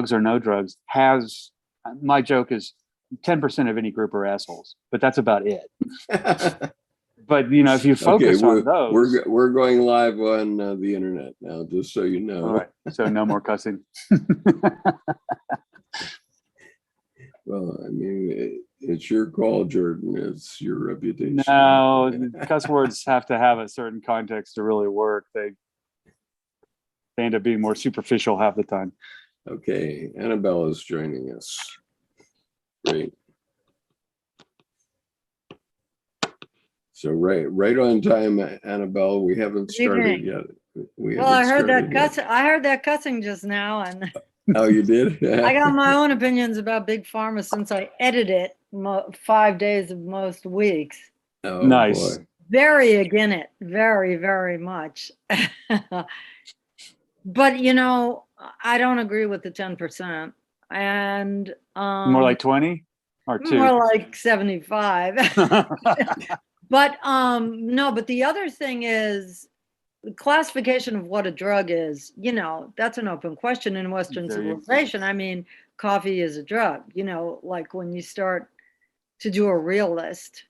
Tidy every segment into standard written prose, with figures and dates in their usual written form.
drugs or no drugs, has, my joke is 10% of any group are assholes, but that's about it. But if you focus on those, we're going live on the internet now, just so you know. All right, so no more cussing. Well, I mean, it's your call, Jordan. It's your reputation. No, cuss words have to have a certain context to really work. They end up being more superficial half the time. Okay, Annabelle is joining us. Great. So right on time, Annabelle. We haven't started yet. I heard that cussing just now, and oh, you did? I got my own opinions about Big Pharma since I edit it 5 days of most weeks. Oh, nice. Boy. Very again it, very, very much. But I don't agree with the 10%, and more like 20 or 2. More like 75. But no, but the other thing is the classification of what a drug is, that's an open question in Western civilization. I mean, coffee is a drug, like when you start to do a real list.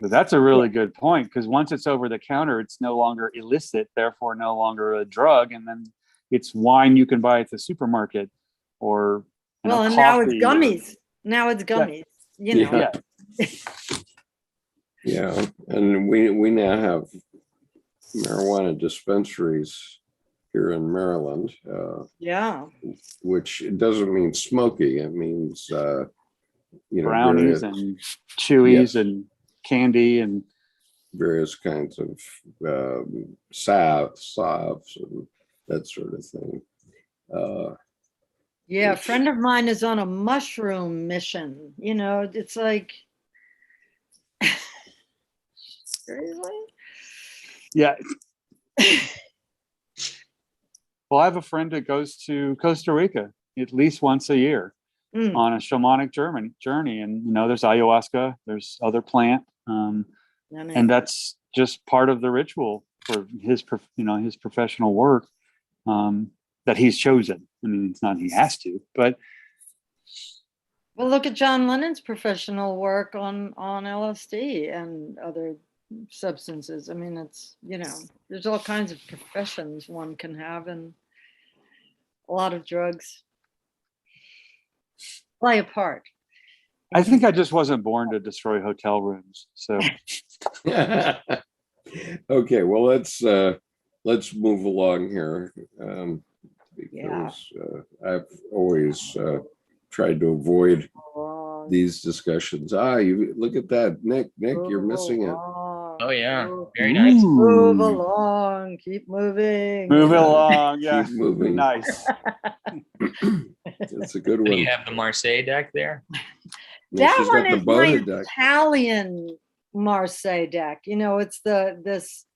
That's a really good point, because once it's over the counter, it's no longer illicit, therefore no longer a drug, and then it's wine you can buy at the supermarket, or and now it's gummies. Now it's gummies. Yeah. Yeah, and we now have marijuana dispensaries here in Maryland. Which doesn't mean smoking. It means brownies and chewies and candy and various kinds of salves and that sort of thing. A friend of mine is on a mushroom mission. It's like, seriously? Yeah. Well, I have a friend that goes to Costa Rica at least once a year on a shamanic journey. And, there's ayahuasca, there's other plant. And that's just part of the ritual for his professional work that he's chosen. I mean, it's not he has to, but. Well, look at John Lennon's professional work on LSD and other substances. I mean, it's, there's all kinds of professions one can have, and a lot of drugs play a part. I think I just wasn't born to destroy hotel rooms. So okay, well, let's move along here, because I've always tried to avoid these discussions. You look at that, Nick, you're missing it. Oh yeah, very nice. Move along, keep moving. Move along, yeah. Keep moving. Nice. That's a good one. Do you have the Marseille deck there? That she's one got the is my Boda deck. Italian Marseille deck. It's this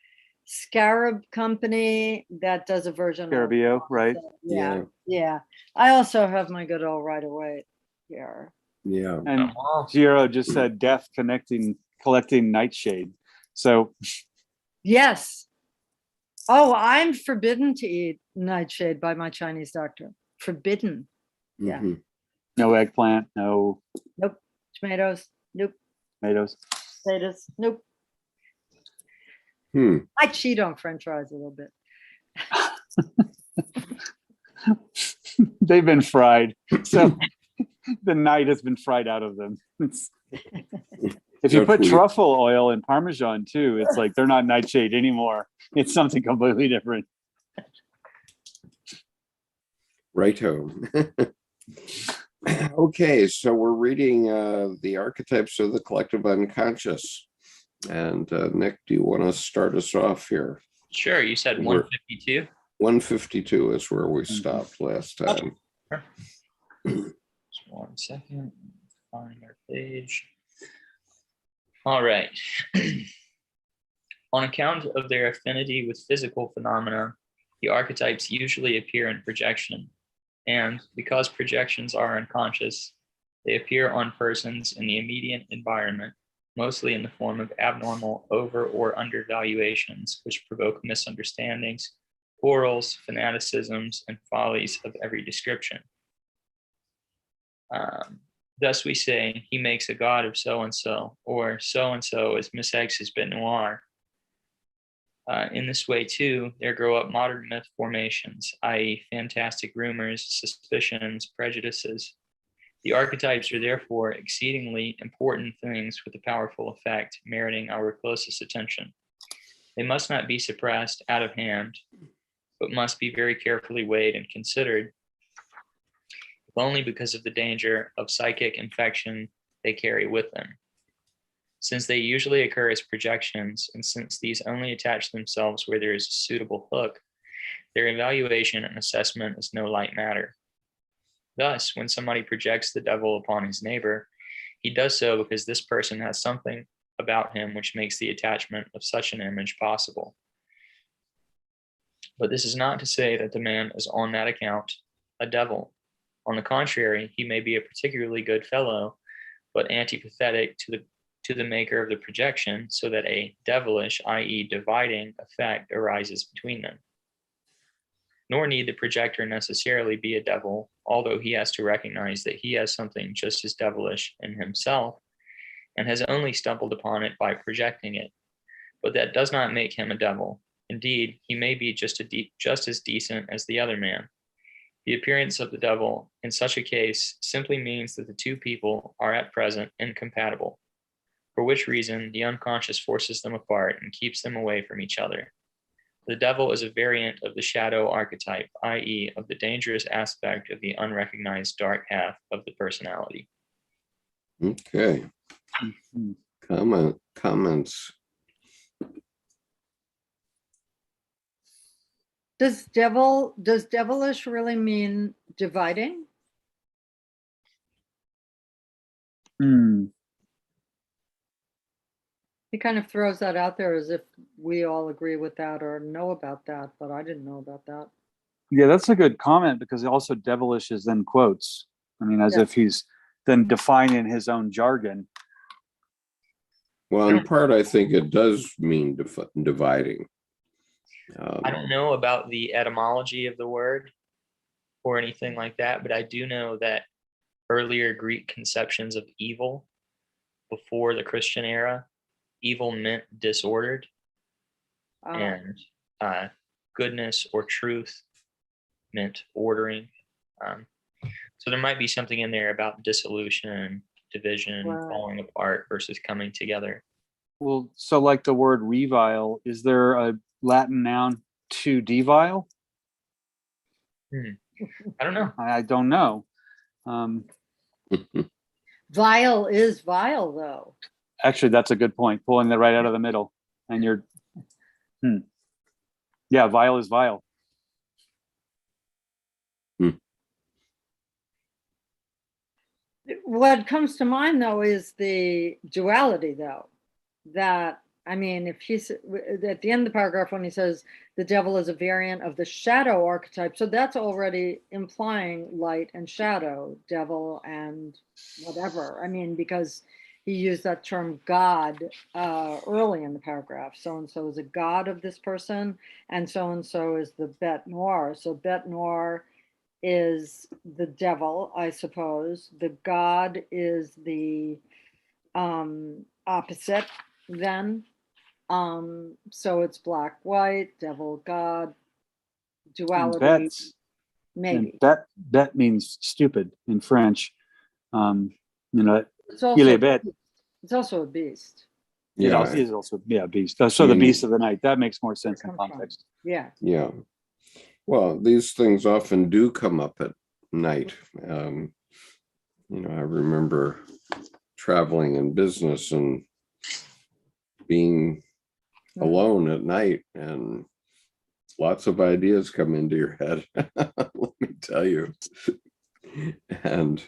Scarab company that does a version Scarabeo, right? Yeah. I also have my good old Right Away here. Yeah. And Giro just said death collecting nightshade. So yes. Oh, I'm forbidden to eat nightshade by my Chinese doctor. Forbidden. Yeah. Mm-hmm. No eggplant, no. Nope. Tomatoes. Nope. Tomatoes. Potatoes. Nope. I cheat on French fries a little bit. They've been fried, so the night has been fried out of them. If you put truffle oil in Parmesan too, it's like they're not nightshade anymore. It's something completely different. Righto. Okay, so we're reading the Archetypes of the Collective Unconscious. And Nick, do you want to start us off here? Sure. You said 152? 152 is where we stopped last time. Sure. Just 1 second. Find our page. All right. On account of their affinity with physical phenomena, the archetypes usually appear in projection. And because projections are unconscious, they appear on persons in the immediate environment, mostly in the form of abnormal over or undervaluations, which provoke misunderstandings, quarrels, fanaticisms, and follies of every description. Thus we say, he makes a god of so-and-so, or so-and-so is Miss X's bête noire. In this way, too, there grow up modern myth formations, i.e. fantastic rumors, suspicions, prejudices. The archetypes are therefore exceedingly important things with a powerful effect, meriting our closest attention. They must not be suppressed out of hand, but must be very carefully weighed and considered, if only because of the danger of psychic infection they carry with them. Since they usually occur as projections, and since these only attach themselves where there is a suitable hook, their evaluation and assessment is no light matter. Thus, when somebody projects the devil upon his neighbor, he does so because this person has something about him which makes the attachment of such an image possible. But this is not to say that the man is on that account a devil. On the contrary, he may be a particularly good fellow, but antipathetic to the maker of the projection, so that a devilish, i.e. dividing effect arises between them. Nor need the projector necessarily be a devil, although he has to recognize that he has something just as devilish in himself and has only stumbled upon it by projecting it. But that does not make him a devil. Indeed, he may be just as decent as the other man. The appearance of the devil in such a case simply means that the two people are at present incompatible, for which reason the unconscious forces them apart and keeps them away from each other. The devil is a variant of the shadow archetype, i.e. of the dangerous aspect of the unrecognized dark half of the personality. Okay. Comments. Does devilish really mean dividing? He kind of throws that out there as if we all agree with that or know about that, but I didn't know about that. Yeah, that's a good comment, because also devilish is then quotes. I mean, as if he's then defining his own jargon. Well, in part, I think it does mean dividing. I don't know about the etymology of the word or anything like that, but I do know that earlier Greek conceptions of evil before the Christian era, evil meant disordered, and goodness or truth meant ordering. So there might be something in there about dissolution, division, falling apart versus coming together. Well, so like the word revile, is there a Latin noun to devile? I don't know. I don't know. Vile is vile, though. Actually, that's a good point. Pulling it right out of the middle. And you're, yeah, vile is vile. What comes to mind, though, is the duality, though. That, I mean, if he's at the end of the paragraph when he says the devil is a variant of the shadow archetype, so that's already implying light and shadow, devil and whatever. I mean, because he used that term God early in the paragraph. So-and-so is a god of this person, and so-and-so is the bête noire. So bête noire is the devil, I suppose. The god is the opposite then. So it's black, white, devil, god, duality. Bêtes, maybe. Bête means stupid in French. It's also, il est bête. it's also a beast. Yeah, It is also beast. So the beast of the night, that makes more sense in context. Yeah. yeah. Well, these things often do come up at night. I remember traveling in business and being alone at night, and lots of ideas come into your head. Let me tell you. And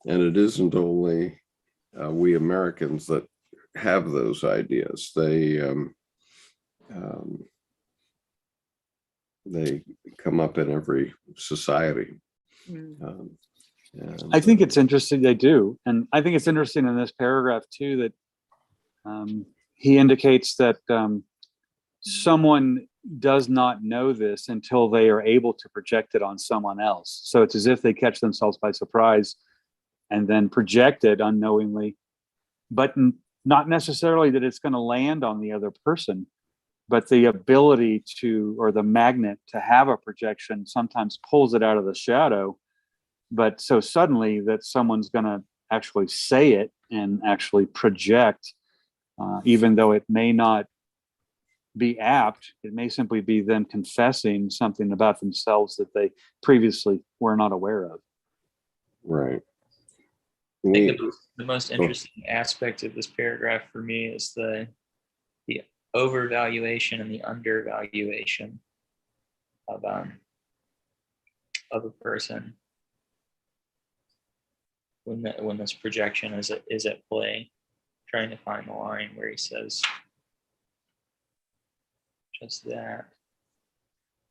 it isn't only we Americans that have those ideas. They come up in every society. I think it's interesting they do. And I think it's interesting in this paragraph too, that he indicates that someone does not know this until they are able to project it on someone else. So it's as if they catch themselves by surprise and then project it unknowingly, but not necessarily that it's going to land on the other person, but the ability to, or the magnet to have a projection sometimes pulls it out of the shadow, but so suddenly that someone's going to actually say it and actually project, even though it may not be apt. It may simply be them confessing something about themselves that they previously were not aware of. Right. I think the most interesting aspect of this paragraph for me is the overvaluation and the undervaluation of a person when this projection is at play. Trying to find the line where he says just that.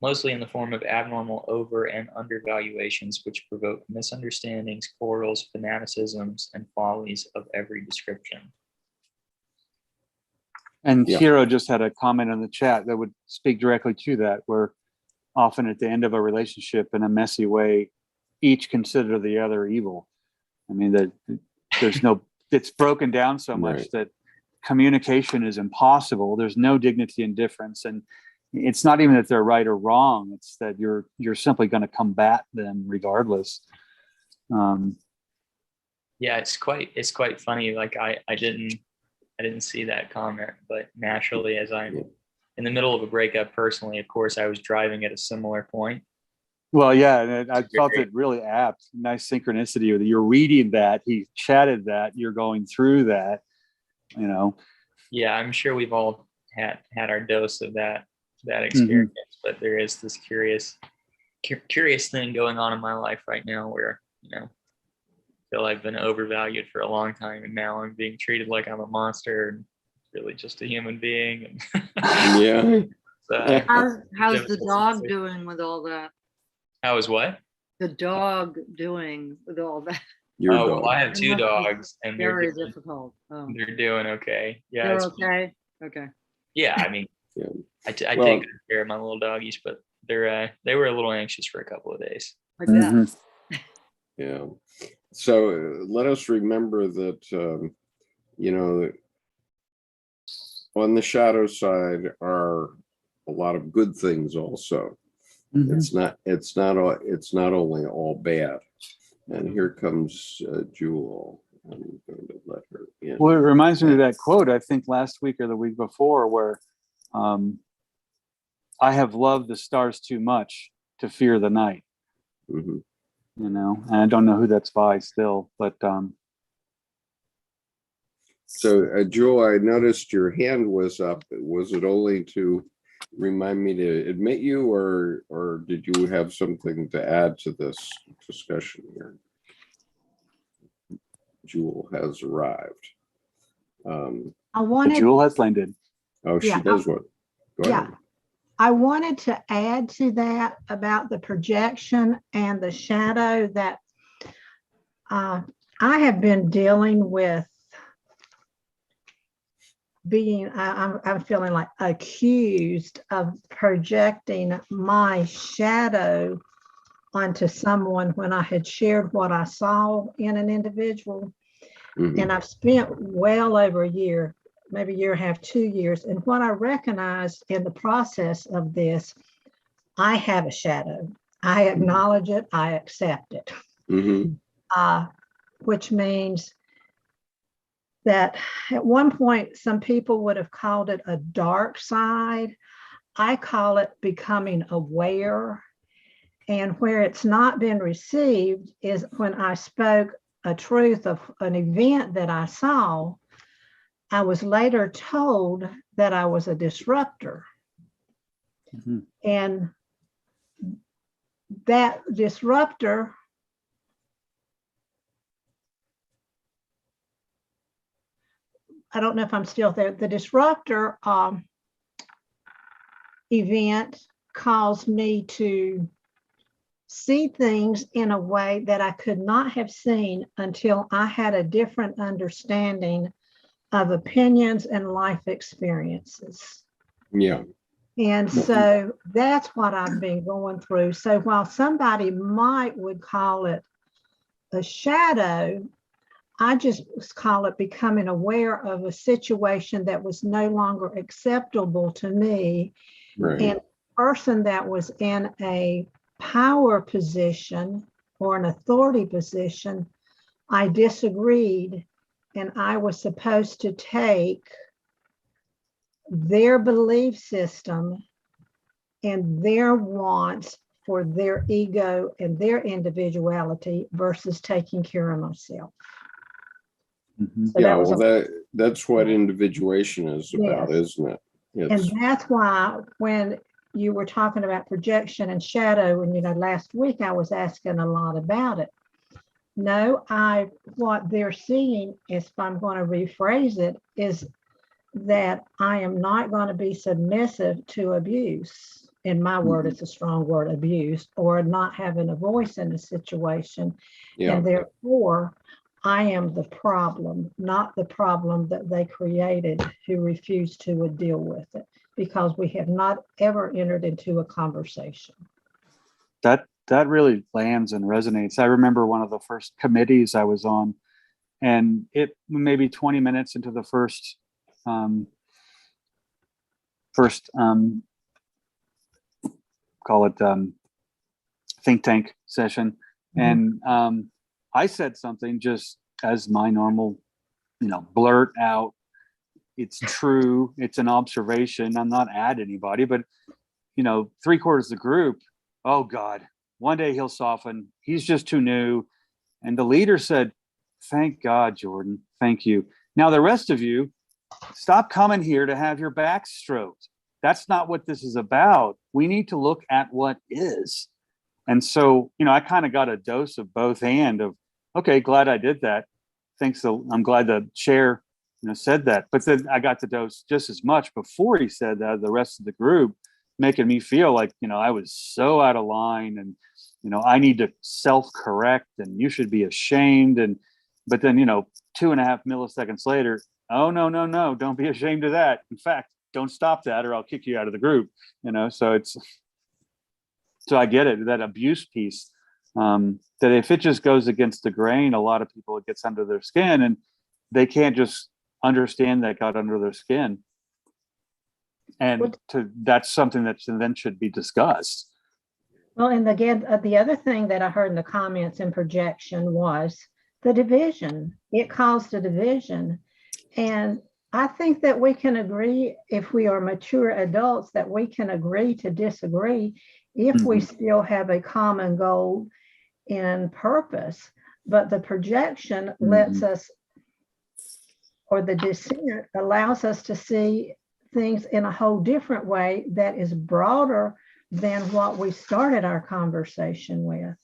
Mostly in the form of abnormal over and undervaluations, which provoke misunderstandings, quarrels, fanaticisms, and follies of every description. And Hiro just had a comment in the chat that would speak directly to that, where often at the end of a relationship in a messy way, each consider the other evil. I mean, that there's no, it's broken down so much that communication is impossible. There's no dignity in difference. And it's not even that they're right or wrong. It's that you're simply going to combat them regardless. Yeah, it's quite funny. Like I didn't see that comment, but naturally, as I'm in the middle of a breakup personally, of course, I was driving at a similar point. Well, yeah, and I felt it really apt. Nice synchronicity with it. You're reading that, he chatted that, you're going through that, you know. Yeah, I'm sure we've all had our dose of that experience, but there is this curious thing going on in my life right now where, you know, I feel I've been overvalued for a long time, and now I'm being treated like I'm a monster and really just a human being. Yeah. How's the dog doing with all that? How is what? The dog doing with all that? Your dog. Well, I have two dogs, and very difficult. They're doing okay. Yeah, they're okay. Okay. Yeah, I mean, I take good care of my little doggies, but they were a little anxious for a couple of days. I bet. Yeah. So let us remember that you know, on the shadow side are a lot of good things also. It's not only all bad. And here comes Jewel. I'm going to let her in. Well, it reminds me of that quote, I think last week or the week before, where I have loved the stars too much to fear the night. You know, and I don't know who that's by still, but so Jewel, I noticed your hand was up. Was it only to remind me to admit you, or did you have something to add to this discussion here? Jewel has arrived. Jewel has landed. Oh, she does what? Go ahead. I wanted to add to that about the projection and the shadow that I have been dealing with being, I'm feeling like accused of projecting my shadow onto someone when I had shared what I saw in an individual. And I've spent well over a year, maybe a year and a half, 2 years. And what I recognized in the process of this, I have a shadow. I acknowledge it, I accept it. Which means that at one point, some people would have called it a dark side. I call it becoming aware. And where it's not been received is when I spoke a truth of an event that I saw, I was later told that I was a disruptor. And that disruptor I don't know if I'm still there. The disruptor event caused me to see things in a way that I could not have seen until I had a different understanding of opinions and life experiences. Yeah. And so that's what I've been going through. So while somebody would call it a shadow, I just call it becoming aware of a situation that was no longer acceptable to me. Right. And the person that was in a power position or an authority position, I disagreed, and I was supposed to take their belief system and their wants for their ego and their individuality versus taking care of myself. Mhm. So Yeah, that was well, that's what individuation is about, Yes. isn't it? And It's, that's why when you were talking about projection and shadow, and last week I was asking a lot about it. No, what they're seeing, if I'm going to rephrase it, is that I am not going to be submissive to abuse. In my word, it's a strong word, abuse, or not having a voice in the situation. yeah, And therefore, I am the problem, not the problem that they created who refused to deal with it, because we have not ever entered into a conversation. That really lands and resonates. I remember one of the first committees I was on, and it maybe 20 minutes into the first call it think tank session, and I said something just as my normal, blurt out. It's true. It's an observation. I'm not at anybody, but 3/4 of the group, oh God, one day he'll soften. He's just too new. And the leader said, thank God, Jordan. Thank you. Now the rest of you, stop coming here to have your back stroked. That's not what this is about. We need to look at what is. And so, I kind of got a dose of both of, okay, glad I did that. Thanks. I'm glad the chair, said that. But then I got the dose just as much before he said that, the rest of the group, making me feel like, I was so out of line, and, I need to self-correct, and you should be ashamed. But then, 2.5 milliseconds later, oh, no, don't be ashamed of that. In fact, don't stop that, or I'll kick you out of the group, so I get it, that abuse piece, that if it just goes against the grain, a lot of people, it gets under their skin, and they can't just understand that got under their skin. And that's something that then should be discussed. Well, and again, the other thing that I heard in the comments in projection was the division. It caused a division. And I think that we can agree, if we are mature adults, that we can agree to disagree if we still have a common goal and purpose. But the projection lets us, or the dissent allows us to see things in a whole different way that is broader than what we started our conversation with.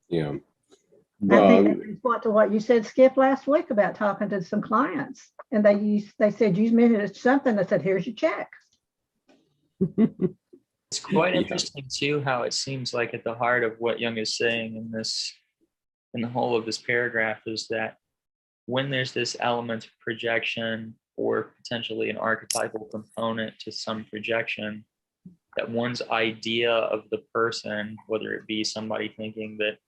yeah. I think that responds to what you said, Skip, last week about talking to some clients, and they said, you mentioned something that said, here's your check. It's quite interesting too, how it seems like at the heart of what Jung is saying in the whole of this paragraph, is that when there's this element of projection, or potentially an archetypal component to some projection, that one's idea of the person, whether it be somebody thinking that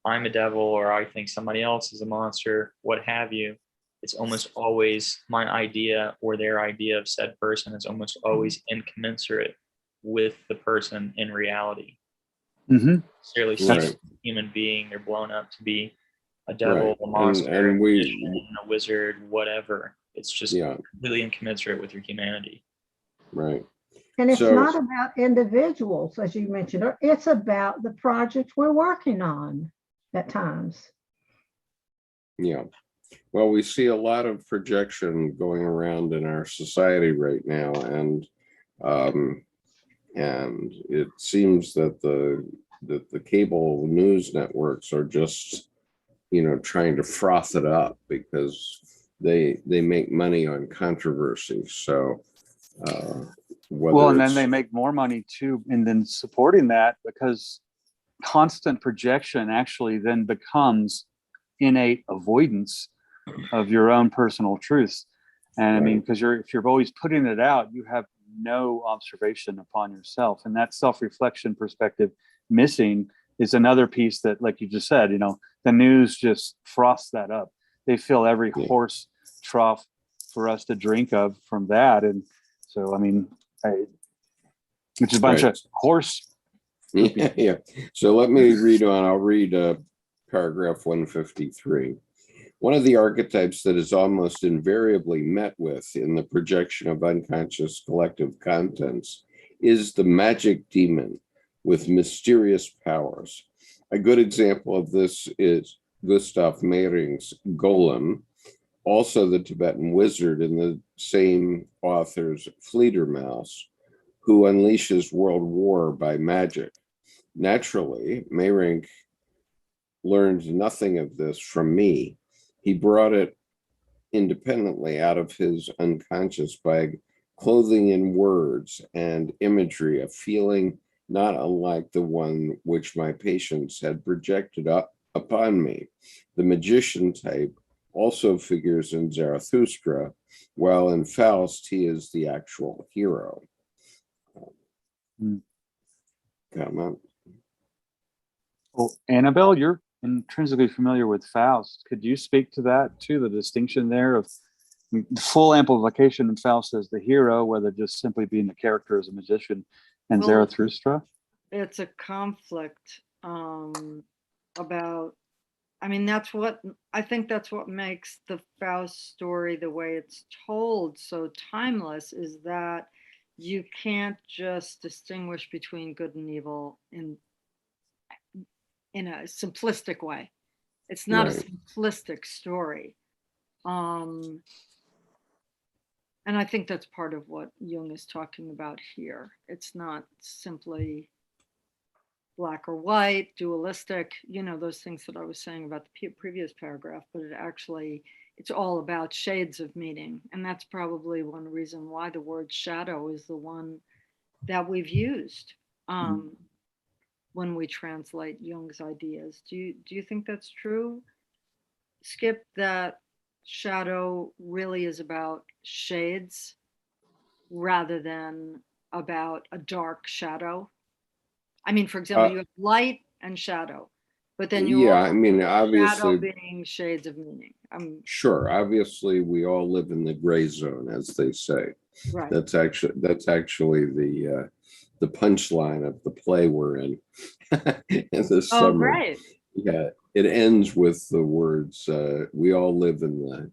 I'm a devil, or I think somebody else is a monster, what have you, it's almost always my idea, or their idea of said person is almost always incommensurate with the person in reality. Necessarily Right. human being, they're blown up to be a devil, a monster, and a wizard, whatever. It's just completely incommensurate with your humanity. Right. And it's not about individuals, as you mentioned, or it's about the project we're working on at times. Yeah. Well, we see a lot of projection going around in our society right now, and it seems that the cable news networks are just, trying to froth it up, because they make money on controversy. So and then they make more money too, and then supporting that, because constant projection actually then becomes innate avoidance of your own personal truths. And I mean, because if you're always putting it out, you have no observation upon yourself. And that self-reflection perspective missing is another piece that, like you just said, the news just frosts that up. They fill every horse trough for us to drink of from that. And so, which is a bunch of horse. Yeah. So let me read on. I'll read paragraph 153. One of the archetypes that is almost invariably met with in the projection of unconscious collective contents is the magic demon with mysterious powers. A good example of this is Gustav Mehring's Golem, also the Tibetan wizard in the same author's Fledermaus, who unleashes world war by magic. Naturally, Mehring learned nothing of this from me. He brought it independently out of his unconscious by clothing in words and imagery a feeling not unlike the one which my patients had projected up upon me. The magician type also figures in Zarathustra, while in Faust he is the actual hero. Comment. Well, Annabelle, you're intrinsically familiar with Faust. Could you speak to that too, the distinction there of the full amplification in Faust as the hero, whether just simply being the character as a magician, and Zarathustra? It's a conflict about, that's what, I think that's what makes the Faust story, the way it's told, so timeless, is that you can't just distinguish between good and evil in a simplistic way. It's not a simplistic story. And I think that's part of what Jung is talking about here. It's not simply black or white, dualistic, those things that I was saying about the previous paragraph, but it's all about shades of meaning. And that's probably one reason why the word shadow is the one that we've used when we translate Jung's ideas. Do you think that's true, Skip, that shadow really is about shades rather than about a dark shadow? For example, you have light and shadow, but then you obviously, shadow being shades of meaning. Sure, obviously we all live in the gray zone, as they say. Right. That's actually the punchline of the play we're in. In the summer. Great. Yeah, it ends with the words, we all live in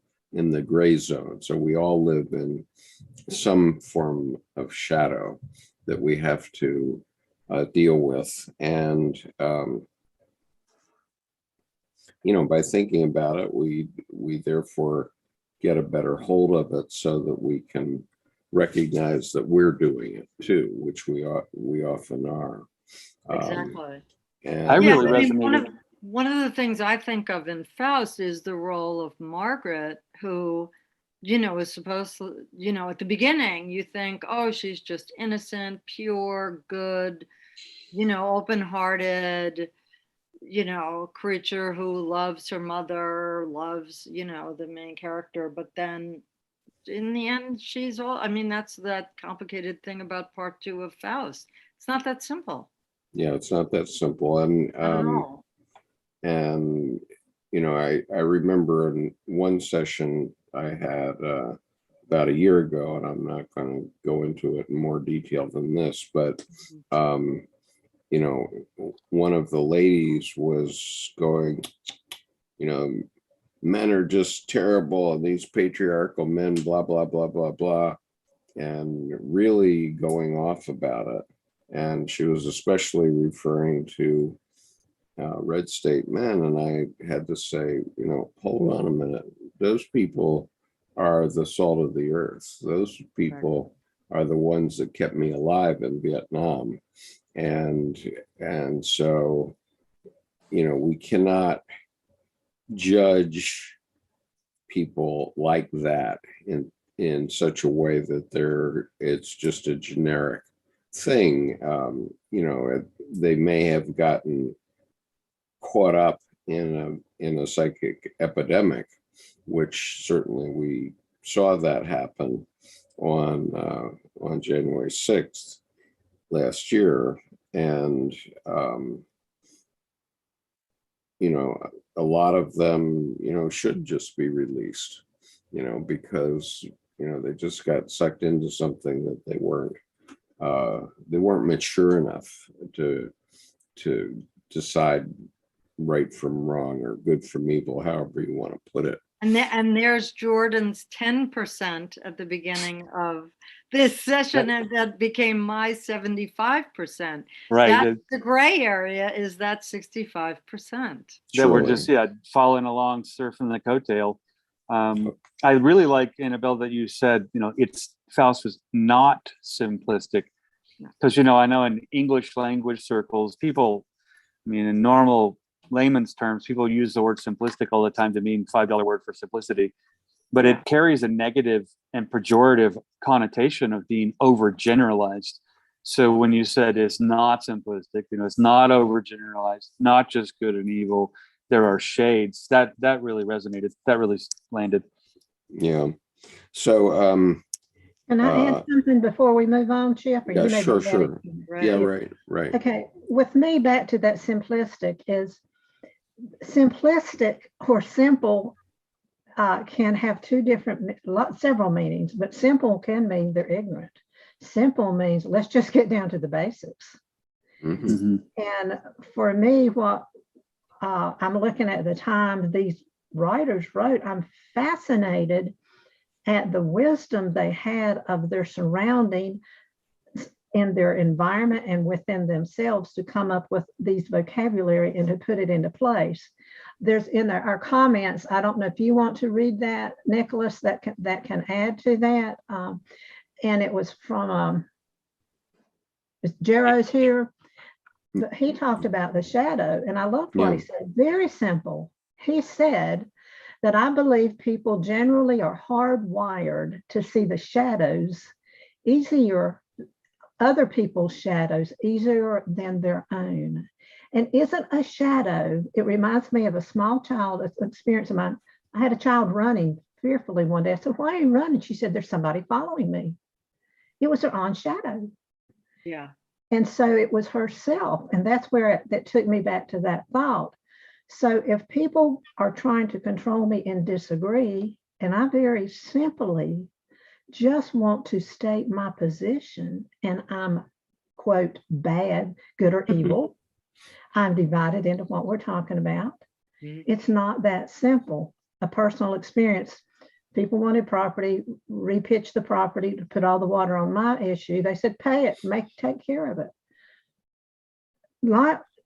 the gray zone. So we all live in some form of shadow that we have to deal with. And, by thinking about it, we therefore get a better hold of it so that we can recognize that we're doing it too, which we often are. Exactly. And I really resonated. One of the things I think of in Faust is the role of Margaret, who, is supposed to, at the beginning, you think, oh, she's just innocent, pure, good, open-hearted, creature who loves her mother, loves, the main character. But then in the end, she's all, that's that complicated thing about part 2 of Faust. It's not that simple. Yeah, it's not that simple. And and I remember in one session I had about a year ago, and I'm not going to go into it in more detail than this, but one of the ladies was going, men are just terrible, and these patriarchal men, blah blah blah blah blah, and really going off about it. And she was especially referring to red state men. And I had to say, hold on a minute. Those people are the salt of the earth. Those people are the ones that kept me alive in Vietnam. And so, we cannot judge people like that in such a way that it's just a generic thing. They may have gotten caught up in a psychic epidemic, which certainly we saw that happen. on January 6th last year, and a lot of them should just be released, because they just got sucked into something that they weren't mature enough to decide right from wrong or good from evil, however you want to put it. And there's Jordan's 10% at the beginning of this session, and that became my 75%. Right. That's the gray area is that 65%. That we're just following along, surfing the coattail. I really like, Annabelle, that you said Faust was not simplistic, because I know in English language circles, people, in normal layman's terms, people use the word simplistic all the time to mean $5 word for simplicity, but it carries a negative and pejorative connotation of being overgeneralized. So when you said it's not simplistic, it's not overgeneralized, not just good and evil, there are shades, that really resonated, that really landed. Yeah. So can I add something before we move on, Chip? Yeah, sure. Right. Yeah, right. Okay, with me, back to that simplistic is simplistic or simple can have several meanings, but simple can mean they're ignorant. Simple means let's just get down to the basics. Mm-hmm. And for me, what I'm looking at the time these writers wrote, I'm fascinated at the wisdom they had of their surrounding in their environment and within themselves to come up with these vocabulary and to put it into place. There's in our comments, I don't know if you want to read that, Nicholas, that can add to that. And it was from Jero's here. But he talked about the shadow, and I loved what he said. Very simple. He said that I believe people generally are hardwired to see the shadows easier, other people's shadows easier than their own. And isn't a shadow, it reminds me of a small child experience of mine. I had a child running fearfully one day. I said, why are you running? She said, there's somebody following me. It was her own shadow. Yeah. And so it was herself. And that's where that took me back to that thought. So if people are trying to control me and disagree, and I very simply just want to state my position, and I'm, quote, bad, good, or evil, I'm divided into what we're talking about. It's not that simple. A personal experience. People wanted property, repitch the property to put all the water on my issue. They said, pay it, take care of it.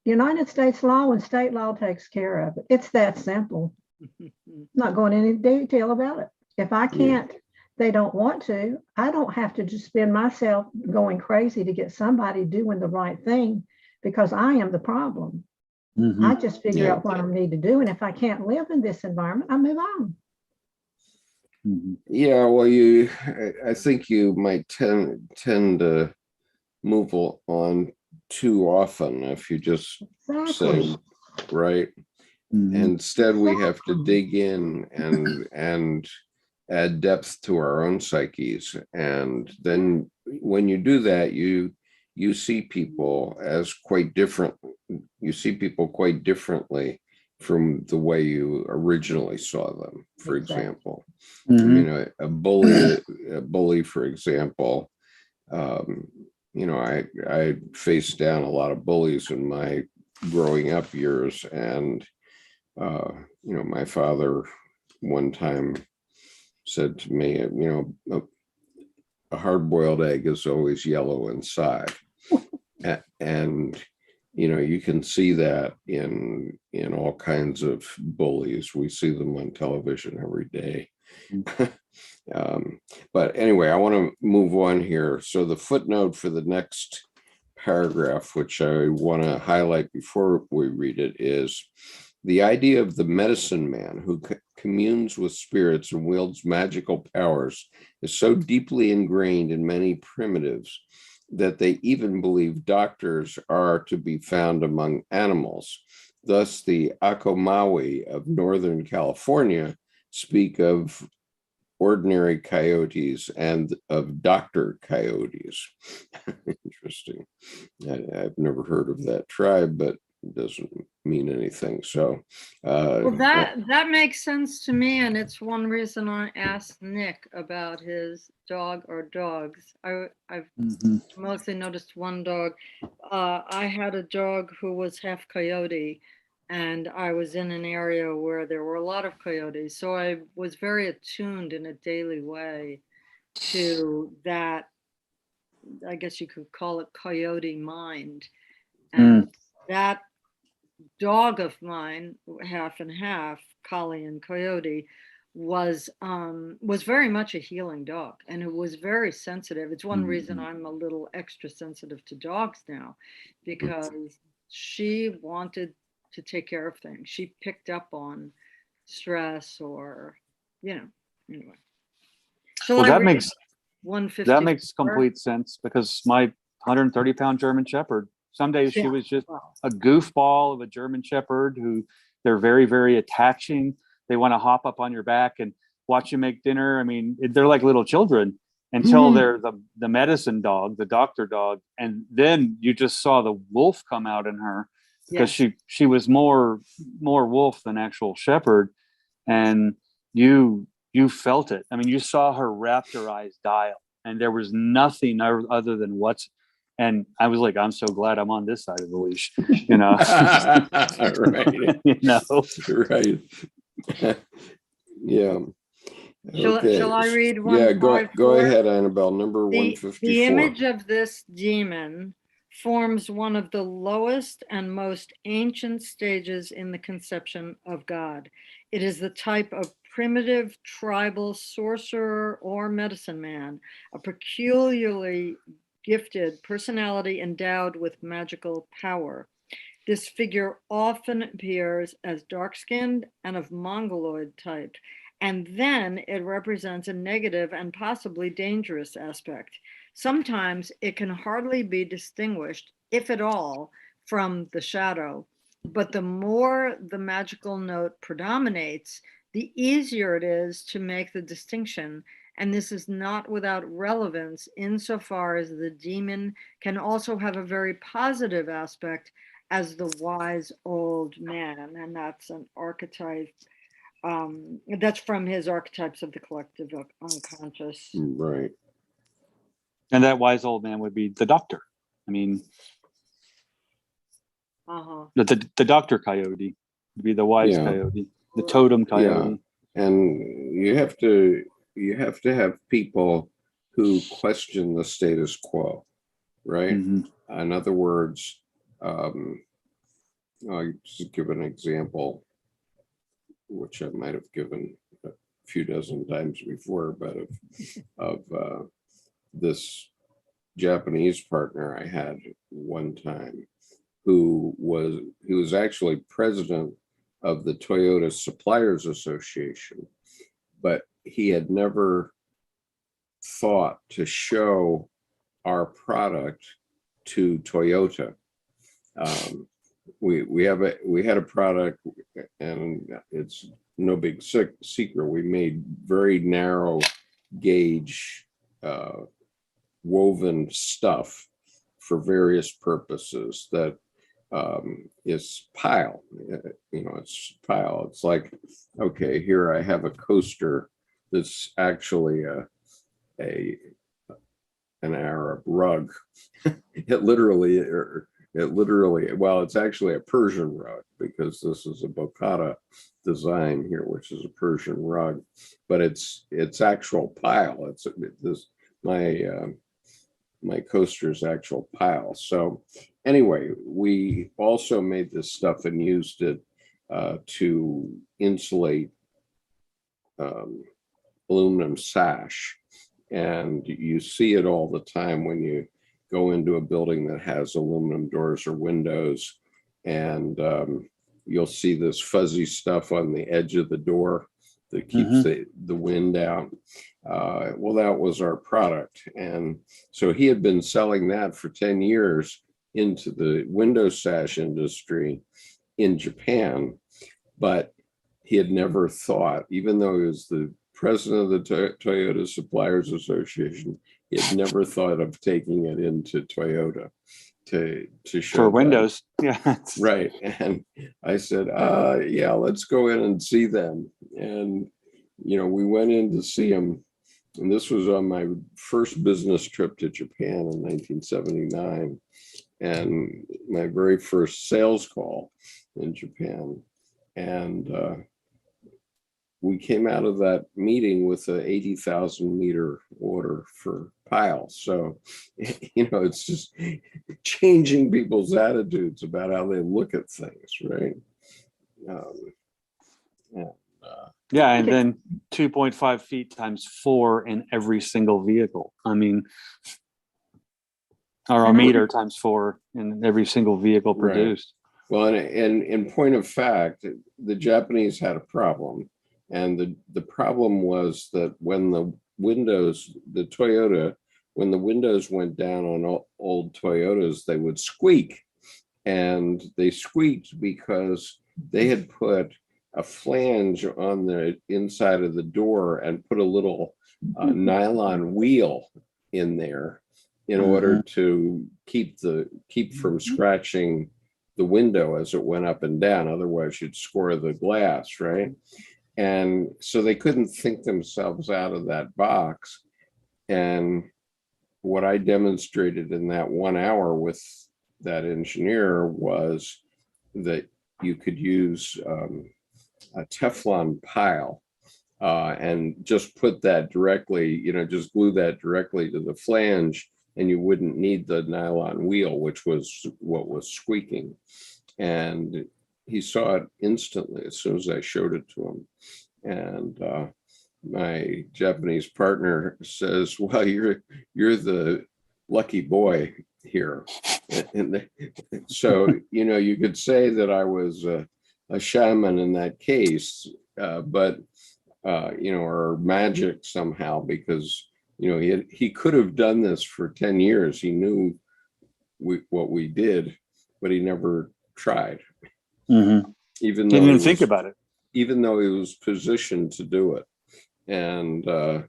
United States law and state law takes care of it. It's that simple. Not going into detail about it. If I can't, they don't want to, I don't have to just spend myself going crazy to get somebody doing the right thing because I am the problem. I just figure out what I need to do. And if I can't live in this environment, I move on. Yeah, well, I think you might tend to move on too often if you just say, right? Instead, we have to dig in and add depth to our own psyches. And then when you do that, you see people as quite different. You see people quite differently from the way you originally saw them. For example, I mean, a bully, for example, I faced down a lot of bullies in my growing up years. And, my father one time said to me, a hard-boiled egg is always yellow inside. And, you can see that in all kinds of bullies. We see them on television every day. But anyway, I want to move on here. So the footnote for the next paragraph, which I want to highlight before we read it, is the idea of the medicine man who communes with spirits and wields magical powers is so deeply ingrained in many primitives that they even believe doctors are to be found among animals. Thus, the Akomawi of Northern California speak of ordinary coyotes and of Dr. Coyotes. Interesting. I've never heard of that tribe, but it doesn't mean anything. So Well, that makes sense to me, and it's one reason I asked Nick about his dog or dogs. I've mostly noticed one dog. I had a dog who was half coyote, and I was in an area where there were a lot of coyotes, so I was very attuned in a daily way to that. I guess you could call it coyote mind, and that dog of mine, half and half, collie and coyote, was very much a healing dog, and it was very sensitive. It's one reason I'm a little extra sensitive to dogs now, because she wanted to take care of things. She picked up on stress, or anyway. So well, that makes 154. complete sense, because my 130-pound German Shepherd, some days she was just Wow. a goofball of a German Shepherd who they're very, very attaching. They want to hop up on your back and watch you make dinner. I mean, they're like little children until they're the medicine dog, the doctor dog. And then you just saw the wolf come out in her, because she was more wolf than actual shepherd. And you felt it. I mean, you saw her raptor eyes dial, and there was nothing other than what's. And I was like, I'm so glad I'm on this side of the leash, Right. Right. Yeah. Shall I read one? Yeah, go ahead, Annabelle. Number 154. The image of this demon forms one of the lowest and most ancient stages in the conception of God. It is the type of primitive tribal sorcerer or medicine man, a peculiarly gifted personality endowed with magical power. This figure often appears as dark-skinned and of Mongoloid type, and then it represents a negative and possibly dangerous aspect. Sometimes it can hardly be distinguished, if at all, from the shadow, but the more the magical note predominates, the easier it is to make the distinction. And this is not without relevance insofar as the demon can also have a very positive aspect as the wise old man. And that's an archetype. That's from his Archetypes of the Collective Unconscious. Right. And that wise old man would be the doctor. I mean, the doctor coyote would be the wise coyote, the totem coyote. Yeah. And you have to have people who question the status quo, right? In other words, I'll just give an example, which I might have given a few dozen times before, but of this Japanese partner I had one time, who was actually president of the Toyota Suppliers Association, but he had never thought to show our product to Toyota. We had a product, and it's no big secret. We made very narrow gauge woven stuff for various purposes that is pile. It's pile. It's like, okay, here I have a coaster that's actually an Arab rug. It literally, well, it's actually a Persian rug, because this is a Bokata design here, which is a Persian rug, but it's actual pile. My coaster's actual pile. So anyway, we also made this stuff and used it to insulate aluminum sash. And you see it all the time when you go into a building that has aluminum doors or windows, and you'll see this fuzzy stuff on the edge of the door that keeps the wind out. Well, that was our product. And so he had been selling that for 10 years into the window sash industry in Japan, but he had never thought, even though he was the president of the Toyota Suppliers Association. He had never thought of taking it into Toyota to show For them. Windows. Yeah. Right. And I said, yeah, let's go in and see them. And, we went in to see them. And this was on my first business trip to Japan in 1979. And my very first sales call in Japan. And we came out of that meeting with a 80,000 meter order for pile. So, it's just changing people's attitudes about how they look at things, right? Yeah, and then 2.5 feet times 4 in every single vehicle. I mean, or a meter times 4 in every single vehicle produced. Right. Well, and in point of fact, the Japanese had a problem. And the problem was that when the windows went down on old Toyotas, they would squeak. And they squeaked because they had put a flange on the inside of the door and put a little nylon wheel in there in order to keep from scratching the window as it went up and down. Otherwise, you'd score the glass, right? And so they couldn't think themselves out of that box. And what I demonstrated in that 1 hour with that engineer was that you could use a Teflon pile and just put that directly, just glue that directly to the flange, and you wouldn't need the nylon wheel, which was what was squeaking. And he saw it instantly as soon as I showed it to him. And my Japanese partner says, well, you're the lucky boy here. And so, you could say that I was a shaman in that case, but, or magic somehow, because, he could have done this for 10 years. He knew what we did, but he never tried. Mm-hmm. Even Didn't though even think about it. Even though he was positioned to do it. And, To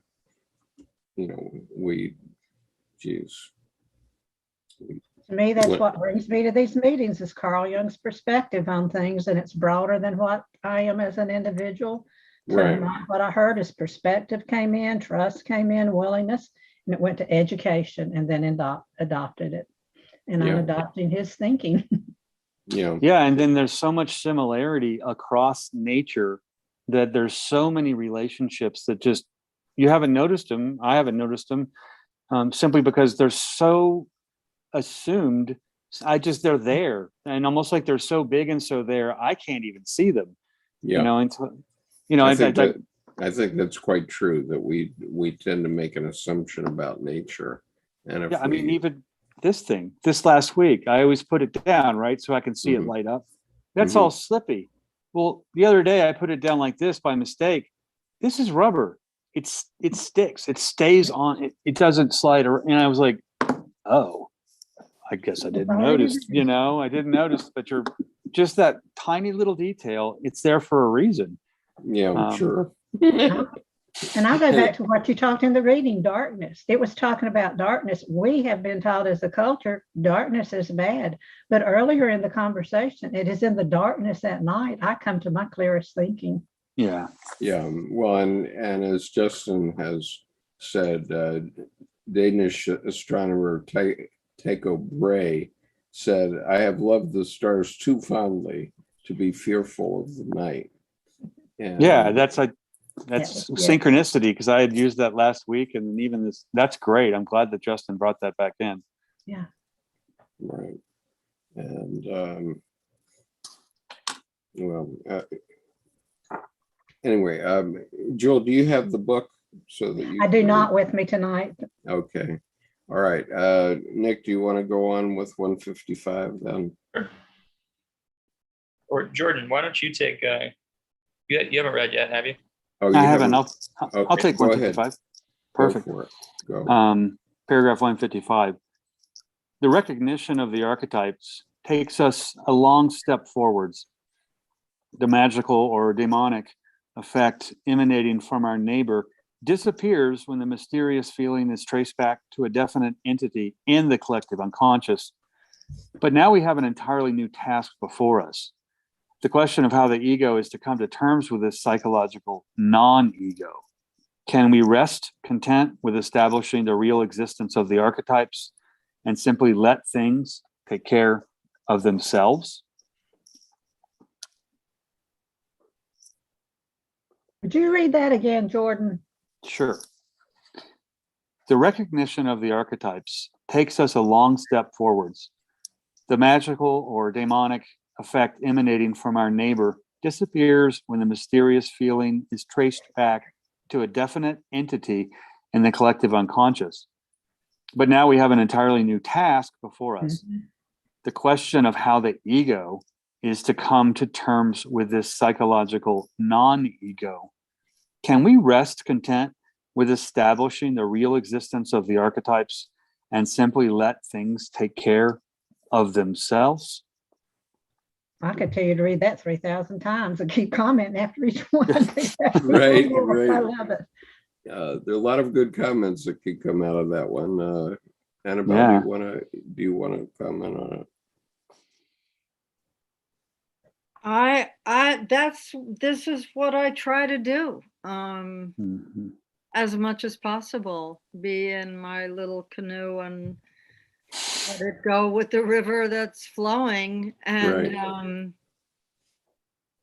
me, that's what brings me to these meetings is Carl Jung's perspective on things, and it's broader than what I am as an individual. Right. What I heard is perspective came in, trust came in, willingness, and it went to education, and then adopted it. And I'm adopting his thinking. Yeah, and then there's so much similarity across nature that there's so many relationships that just you haven't noticed them. I haven't noticed them simply because they're so assumed. They're there, and almost like they're so big and so there, I can't even see them. Yeah. I think that's quite true, that we tend to make an assumption about nature. And if even this last week, I always put it down, right? So I can see it light up. That's all slippy. Well, the other day I put it down like this by mistake. This is rubber. It sticks. It stays on. It doesn't slide. And I was like, oh, I guess I didn't notice. I didn't notice. But you're just that tiny little detail. It's there for a reason. Yeah, sure. And I'll go back to what you talked in the reading, darkness. It was talking about darkness. We have been taught as a culture, darkness is bad. But earlier in the conversation, it is in the darkness at night I come to my clearest thinking. Yeah. Yeah. Well, and as Justin has said, Danish astronomer Tycho Brahe said, I have loved the stars too fondly to be fearful of the night. And that's synchronicity, because I had used that last week, and even this, that's great. I'm glad that Justin brought that back in. Yeah. Right. And anyway, Joel, do you have the book so that you? I do not with me tonight. Okay. All right. Nick, do you want to go on with 155 then? Or Jordan, why don't you take? You haven't read yet, have you? Oh, I haven't. I'll take go 155. ahead. Perfect. Go for it. Go. Paragraph 155. The recognition of the archetypes takes us a long step forwards. The magical or demonic effect emanating from our neighbor disappears when the mysterious feeling is traced back to a definite entity in the collective unconscious. But now we have an entirely new task before us. The question of how the ego is to come to terms with this psychological non-ego. Can we rest content with establishing the real existence of the archetypes and simply let things take care of themselves? Would you read that again, Jordan? Sure. The recognition of the archetypes takes us a long step forwards. The magical or demonic effect emanating from our neighbor disappears when the mysterious feeling is traced back to a definite entity in the collective unconscious. But now we have an entirely new task before us. The question of how the ego is to come to terms with this psychological non-ego. Can we rest content with establishing the real existence of the archetypes and simply let things take care of themselves? I could tell you to read that 3,000 times and keep commenting after each one. Right, I right. love it. There are a lot of good comments that could come out of that one. Annabelle, Yeah. do you want to comment on it? This is what I try to do. Mhm. As much as possible, be in my little canoe and let it go with the river that's flowing, and Right.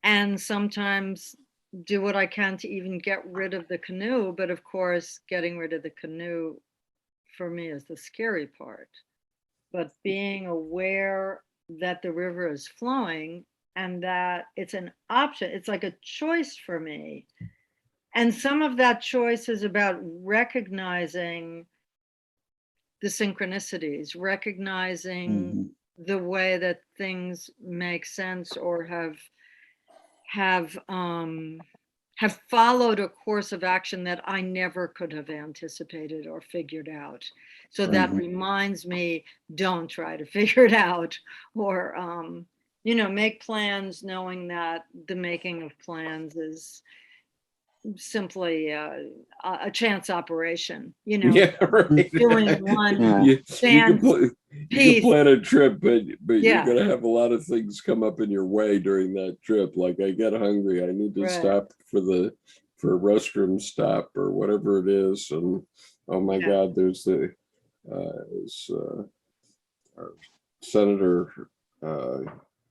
And sometimes do what I can to even get rid of the canoe. But of course, getting rid of the canoe for me is the scary part. But being aware that the river is flowing and that it's an option, it's like a choice for me. And some of that choice is about recognizing the synchronicities, recognizing the way that things make sense or have followed a course of action that I never could have anticipated or figured out. So that reminds me, don't try to figure it out, or make plans knowing that the making of plans is simply a chance operation, Yeah, right. doing one You chance can piece. plan a trip, but Yeah. you're going to have a lot of things come up in your way during that trip. Like, I get hungry, I need to Right. stop for a restroom stop or whatever it is, and oh my Yeah. God, there's our Senator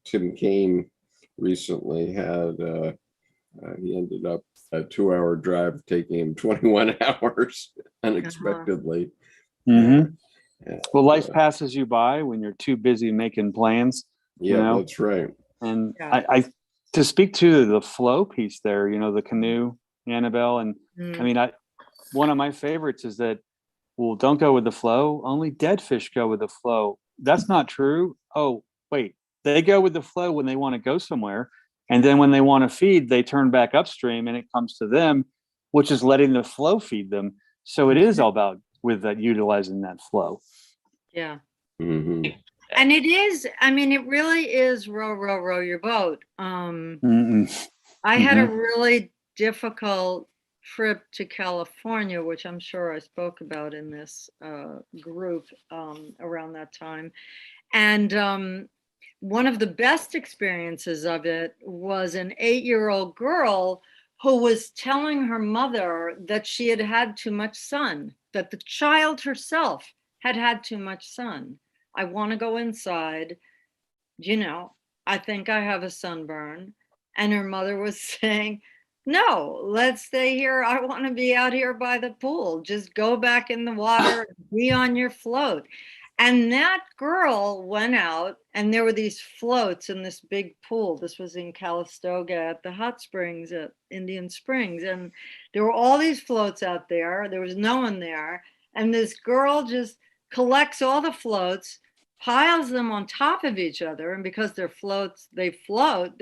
Tim Kaine recently had he ended up a 2-hour drive taking him 21 hours unexpectedly. Well, And, life passes you by when you're too busy making plans. yeah, that's right. And Yeah. I to speak to the flow piece there, the canoe, Annabelle, and I mean, one of my favorites is that, well, don't go with the flow. Only dead fish go with the flow. That's not true. Oh, wait, they go with the flow when they want to go somewhere. And then when they want to feed, they turn back upstream and it comes to them, which is letting the flow feed them. So it is all about with that, utilizing that flow. Yeah. Mhm. And it is, it really is row, row, row your boat. I had a really difficult trip to California, which I'm sure I spoke about in this group around that time. And one of the best experiences of it was an 8-year-old girl who was telling her mother that she had had too much sun, that the child herself had had too much sun. I want to go inside. I think I have a sunburn. And her mother was saying, no, let's stay here. I want to be out here by the pool. Just go back in the water, be on your float. And that girl went out, and there were these floats in this big pool. This was in Calistoga at the hot springs at Indian Springs. And there were all these floats out there. There was no one there. And this girl just collects all the floats, piles them on top of each other. And because they're floats, they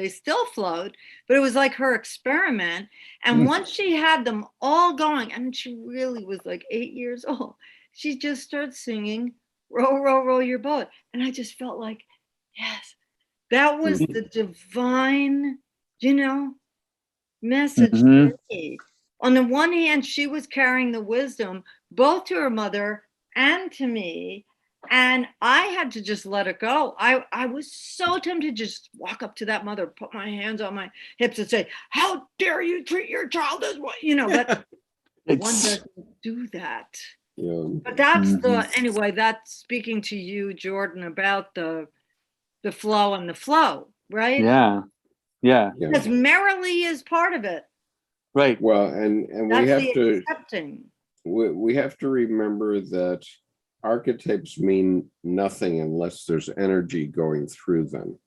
still float. But it was like her experiment. And once she had them all going, and she really was like 8 years old, she just started singing, row, row, row your boat. And I just felt like, yes, that was the divine, message to Mhm. me. On the one hand, she was carrying the wisdom both to her mother and to me. And I had to just let it go. I was so tempted to just walk up to that mother, put my hands on my hips and say, how dare you treat your child as what, but one doesn't do that. Yeah. But that's Mhm. anyway, that's speaking to you, Jordan, about the flow and the flow, right? Yeah. Yeah. Because merrily is part of it. Right. Well, and we That's have the to accepting. we have to remember that archetypes mean nothing unless there's energy going through them,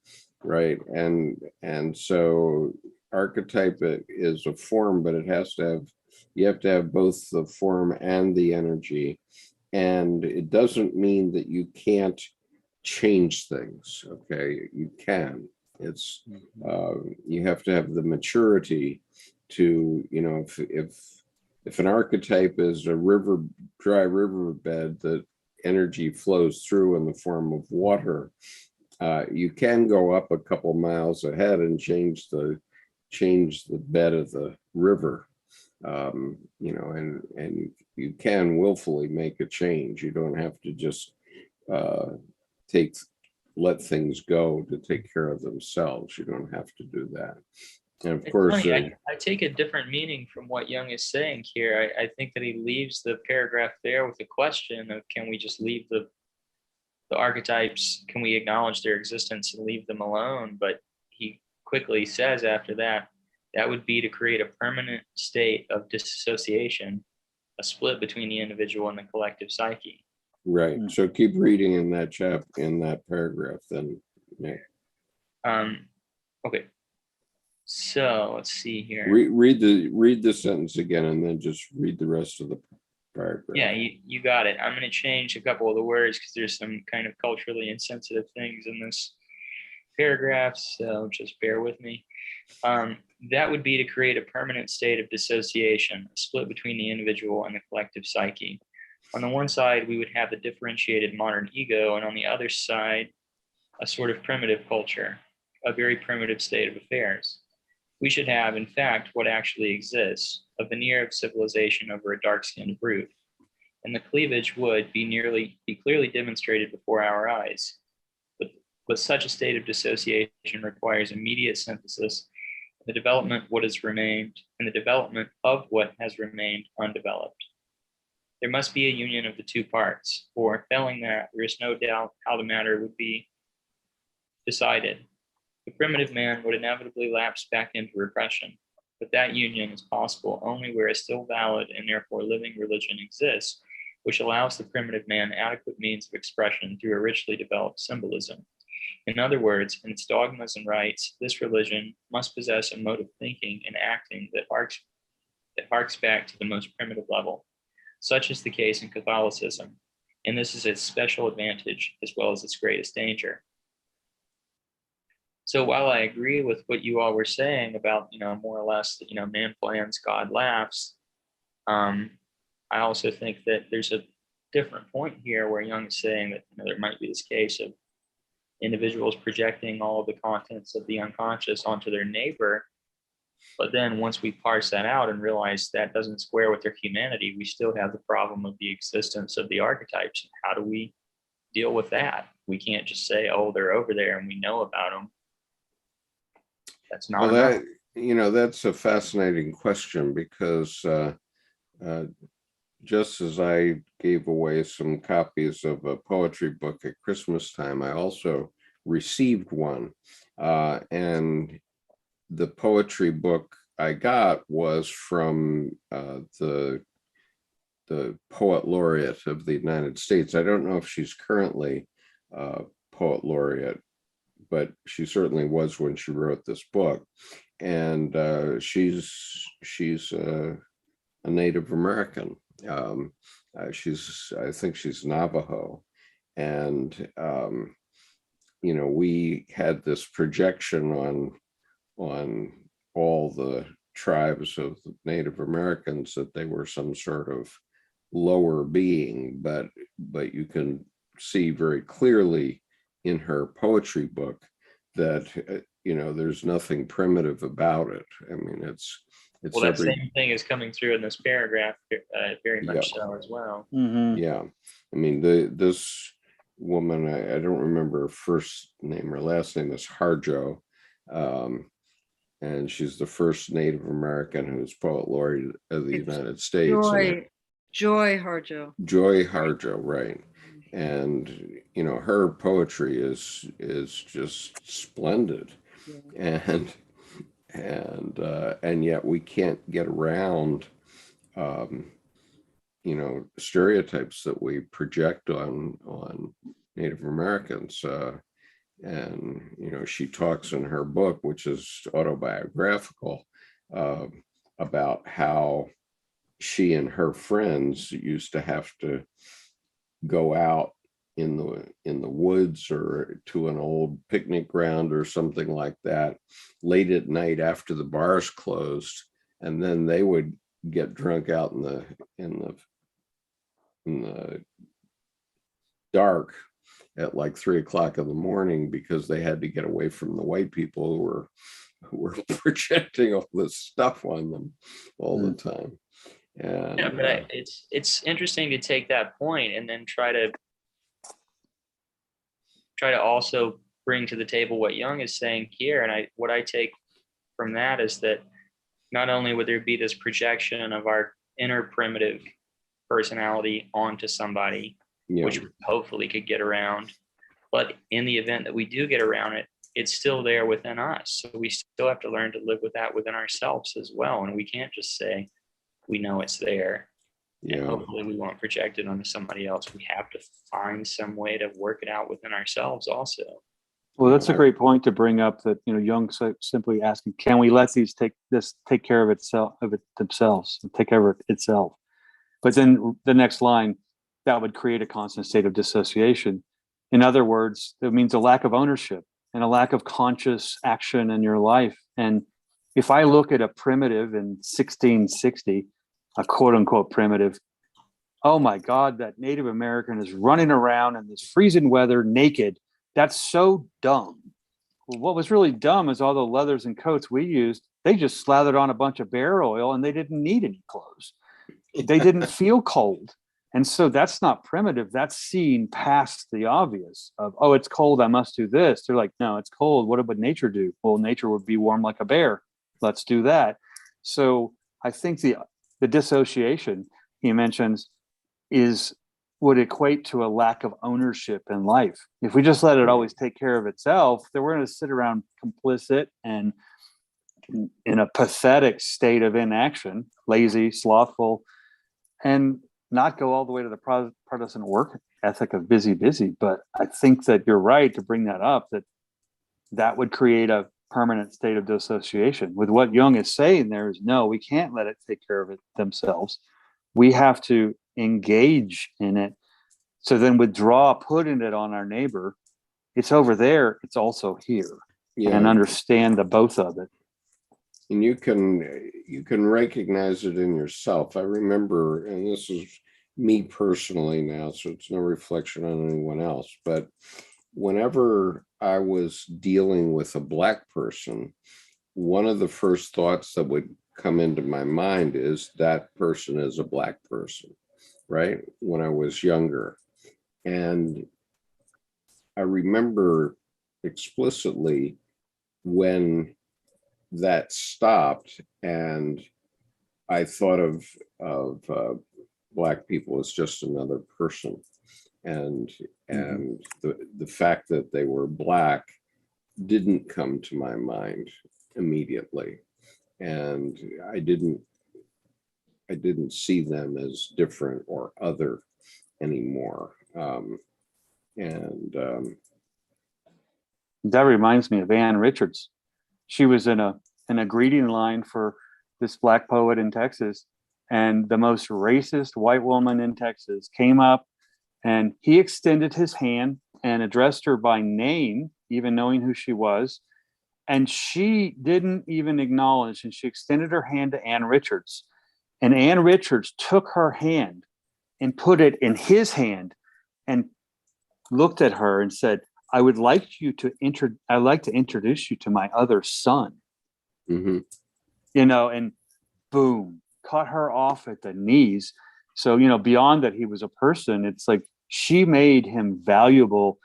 right? And so archetype is a form, but you have to have both the form and the energy. And it doesn't mean that you can't change things. Okay, you can. It's you have to have the maturity to, if an archetype is a dry riverbed that energy flows through in the form of water, you can go up a couple miles ahead and change the bed of the river. And you can willfully make a change. You don't have to just let things go to take care of themselves. You don't have to do that. And of It's course, funny, I take a different meaning from what Jung is saying here. I think that he leaves the paragraph there with a question of, can we just leave the archetypes, can we acknowledge their existence and leave them alone? But he quickly says after that, that would be to create a permanent state of dissociation, a split between the individual and the collective psyche. right. So keep reading in that paragraph then. Yeah. Okay. So let's see here. Read the sentence again and then just read the rest of the paragraph. Yeah, you got it. I'm going to change a couple of the words because there's some kind of culturally insensitive things in this paragraph, so just bear with me. That would be to create a permanent state of dissociation, a split between the individual and the collective psyche. On the one side, we would have the differentiated modern ego, and on the other side, a sort of primitive culture, a very primitive state of affairs. We should have, in fact, what actually exists, a veneer of civilization over a dark-skinned brute, and the cleavage would be clearly demonstrated before our eyes. But such a state of dissociation requires immediate synthesis, the development of what has remained, and the development of what has remained undeveloped. There must be a union of the two parts, for failing that, there is no doubt how the matter would be decided. The primitive man would inevitably lapse back into repression, but that union is possible only where a still valid and therefore living religion exists, which allows the primitive man adequate means of expression through a richly developed symbolism. In other words, in its dogmas and rites, this religion must possess a mode of thinking and acting that harks back to the most primitive level. Such is the case in Catholicism, and this is its special advantage as well as its greatest danger. So while I agree with what you all were saying about, more or less that, man plans, God laughs, I also think that there's a different point here where Jung is saying that there might be this case of individuals projecting all of the contents of the unconscious onto their neighbor. But then once we parse that out and realize that doesn't square with their humanity, we still have the problem of the existence of the archetypes. How do we deal with that? We can't just say, oh, they're over there and we know about them. That's not enough. That's a fascinating question because just as I gave away some copies of a poetry book at Christmas time, I also received one. And the poetry book I got was from the poet laureate of the United States. I don't know if she's currently poet laureate, but she certainly was when she wrote this book. And she's a Native American. I think she's Navajo. And, we had this projection on all the tribes of the Native Americans that they were some sort of lower being, but you can see very clearly in her poetry book that there's nothing primitive about it. I mean, it's Well, that same thing is coming through in this paragraph, very much so as well. Mhm. Yeah. I mean, this woman, I don't remember her first name. Her last name is Harjo. And she's the first Native American who's poet laureate of the United States. Joy Harjo. Joy Harjo, right. And, her poetry is just splendid. Yeah. And yet we can't get around, stereotypes that we project on Native Americans. And, she talks in her book, which is autobiographical, about how she and her friends used to have to go out in the woods or to an old picnic ground or something like that late at night after the bars closed, and then they would get drunk out in the dark at like 3 o'clock in the morning because they had to get away from the white people who were projecting all this stuff on them all the time. And, yeah, but it's interesting to take that point and then try to also bring to the table what Jung is saying here. And what I take from that is that not only would there be this projection of our inner primitive personality onto somebody, which we hopefully could get around, but in the event that we do get around it, it's still there within us. So we still have to learn to live with that within ourselves as well. And we can't just say we know it's there. And hopefully we won't project it onto somebody else. We have to find some way to work it out within ourselves also. Well, that's a great point to bring up, that Jung simply asking, can we let these take care of themselves, take care of itself? But then the next line, that would create a constant state of dissociation. In other words, it means a lack of ownership and a lack of conscious action in your life. And if I look at a primitive in 1660, a quote unquote primitive, oh my God, that Native American is running around in this freezing weather naked. That's so dumb. Well, what was really dumb is all the leathers and coats we used, they just slathered on a bunch of bear oil and they didn't need any clothes. They didn't feel cold. And so that's not primitive. That's seeing past the obvious of, oh, it's cold, I must do this. They're like, no, it's cold. What would nature do? Well, nature would be warm like a bear. Let's do that. So I think the dissociation he mentions would equate to a lack of ownership in life. If we just let it always take care of itself, then we're going to sit around complicit and in a pathetic state of inaction, lazy, slothful, and not go all the way to the partisan work ethic of busy. But I think that you're right to bring that up, that would create a permanent state of dissociation. With what Jung is saying there is, no, we can't let it take care of it themselves. We have to engage in it. So then withdraw, putting it on our neighbor. It's over there. It's also here. And understand the both of it. And you can recognize it in yourself. I remember, and this is me personally now, so it's no reflection on anyone else, but whenever I was dealing with a Black person, one of the first thoughts that would come into my mind is that person is a Black person, right? When I was younger. And I remember explicitly when that stopped and I thought of Black people as just another person. And the fact that they were Black didn't come to my mind immediately. And I didn't see them as different or other anymore. That reminds me of Ann Richards. She was in a greeting line for this Black poet in Texas, and the most racist white woman in Texas came up, and he extended his hand and addressed her by name, even knowing who she was. And she didn't even acknowledge, and she extended her hand to Ann Richards. And Ann Richards took her hand and put it in his hand and looked at her and said, I would like you to I'd like to introduce you to my other son, Mm-hmm. you know, and boom, cut her off at the knees. So, you know, beyond that, he was a person. It's like she made him valuable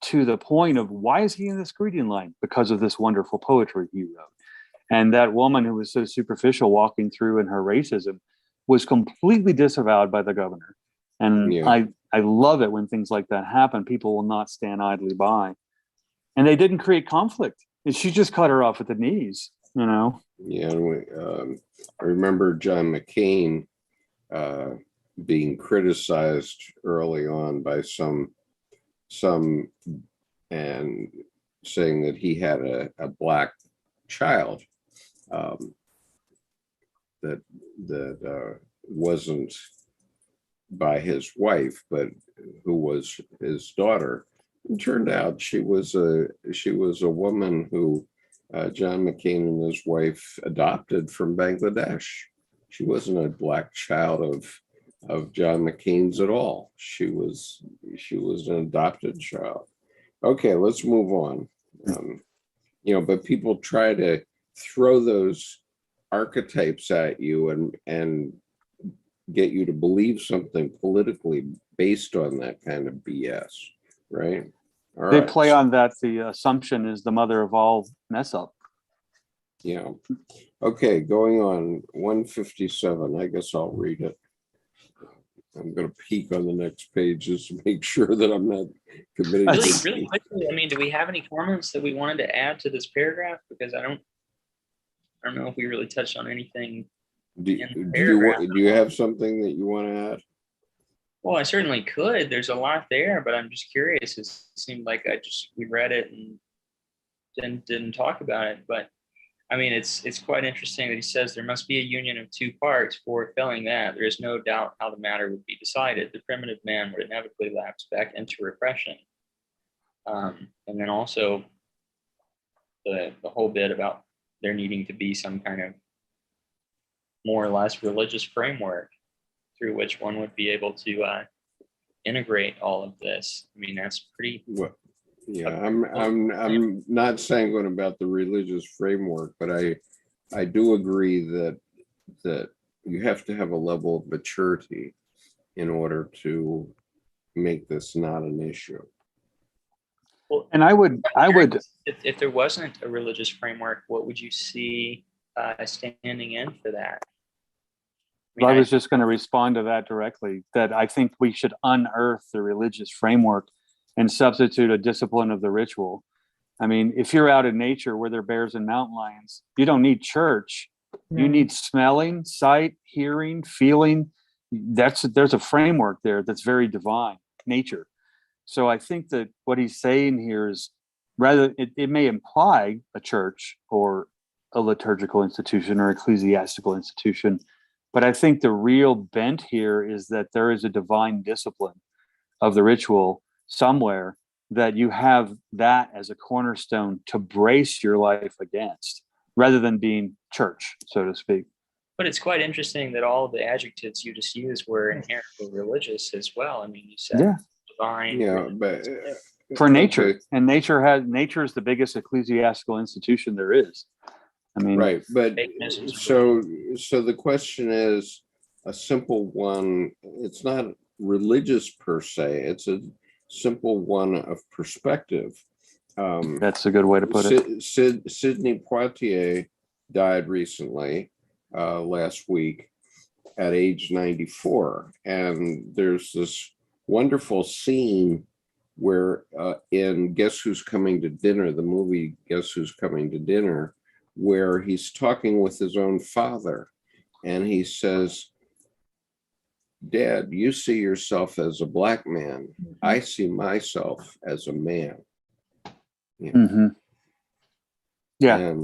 to the point of why is he in this greeting line? Because of this wonderful poetry he wrote. And that woman who was so superficial walking through in her racism was completely disavowed by the governor. And Yeah. I love it when things like that happen. People will not stand idly by. And they didn't create conflict. And she just cut her off at the knees, you know? Yeah. I remember John McCain being criticized early on by some and saying that he had a black child that wasn't by his wife, but who was his daughter. It turned out she was a woman who John McCain and his wife adopted from Bangladesh. She wasn't a black child of John McCain's at all. She was an adopted child. Okay, let's move on. You know, but people try to throw those archetypes at you and get you to believe something politically based on that kind of BS, right? All They right. play on that the assumption is the mother of all mess up. Yeah. Okay, going on 157. I guess I'll read it. I'm going to peek on the next page just to make sure that I'm not committing. Really quickly, I mean, do we have any comments that we wanted to add to this paragraph? Because I don't know if we really touched on anything. Do you have something that you want to add? Well, I certainly could. There's a lot there, but I'm just curious. It seemed like we read it and didn't talk about it. But I mean, it's quite interesting that he says there must be a union of two parts. For failing that, there is no doubt how the matter would be decided. The primitive man would inevitably lapse back into repression. And then also the whole bit about there needing to be some kind of more or less religious framework through which one would be able to integrate all of this. I mean, that's pretty. Well, yeah, I'm not sanguine about the religious framework, but I do agree that you have to have a level of maturity in order to make this not an issue. Well, and I would if there wasn't a religious framework, what would you see standing in for that? I was just going to respond to that directly, that I think we should unearth the religious framework and substitute a discipline of the ritual. I mean, if you're out in nature where there are bears and mountain lions, you don't need church. You need smelling, sight, hearing, feeling. There's a framework there that's very divine, nature. So I think that what he's saying here is rather, it may imply a church or a liturgical institution or ecclesiastical institution, but I think the real bent here is that there is a divine discipline of the ritual somewhere, that you have that as a cornerstone to brace your life against, rather than being church, so to speak. But it's quite interesting that all of the adjectives you just used were inherently religious as well. I mean, you said divine. Yeah, but for nature, okay. And nature is the biggest ecclesiastical institution there is. I mean, right, but so the question is a simple one. It's not religious per se. It's a simple one of perspective. That's a good way to put it. Sidney Poitier died recently, last week, at age 94, and there's this wonderful scene where in Guess Who's Coming to Dinner, the movie Guess Who's Coming to Dinner, where he's talking with his own father, and he says, "Dad, you see yourself as a black man. I see myself as a man." You know? Mm-hmm. Yeah.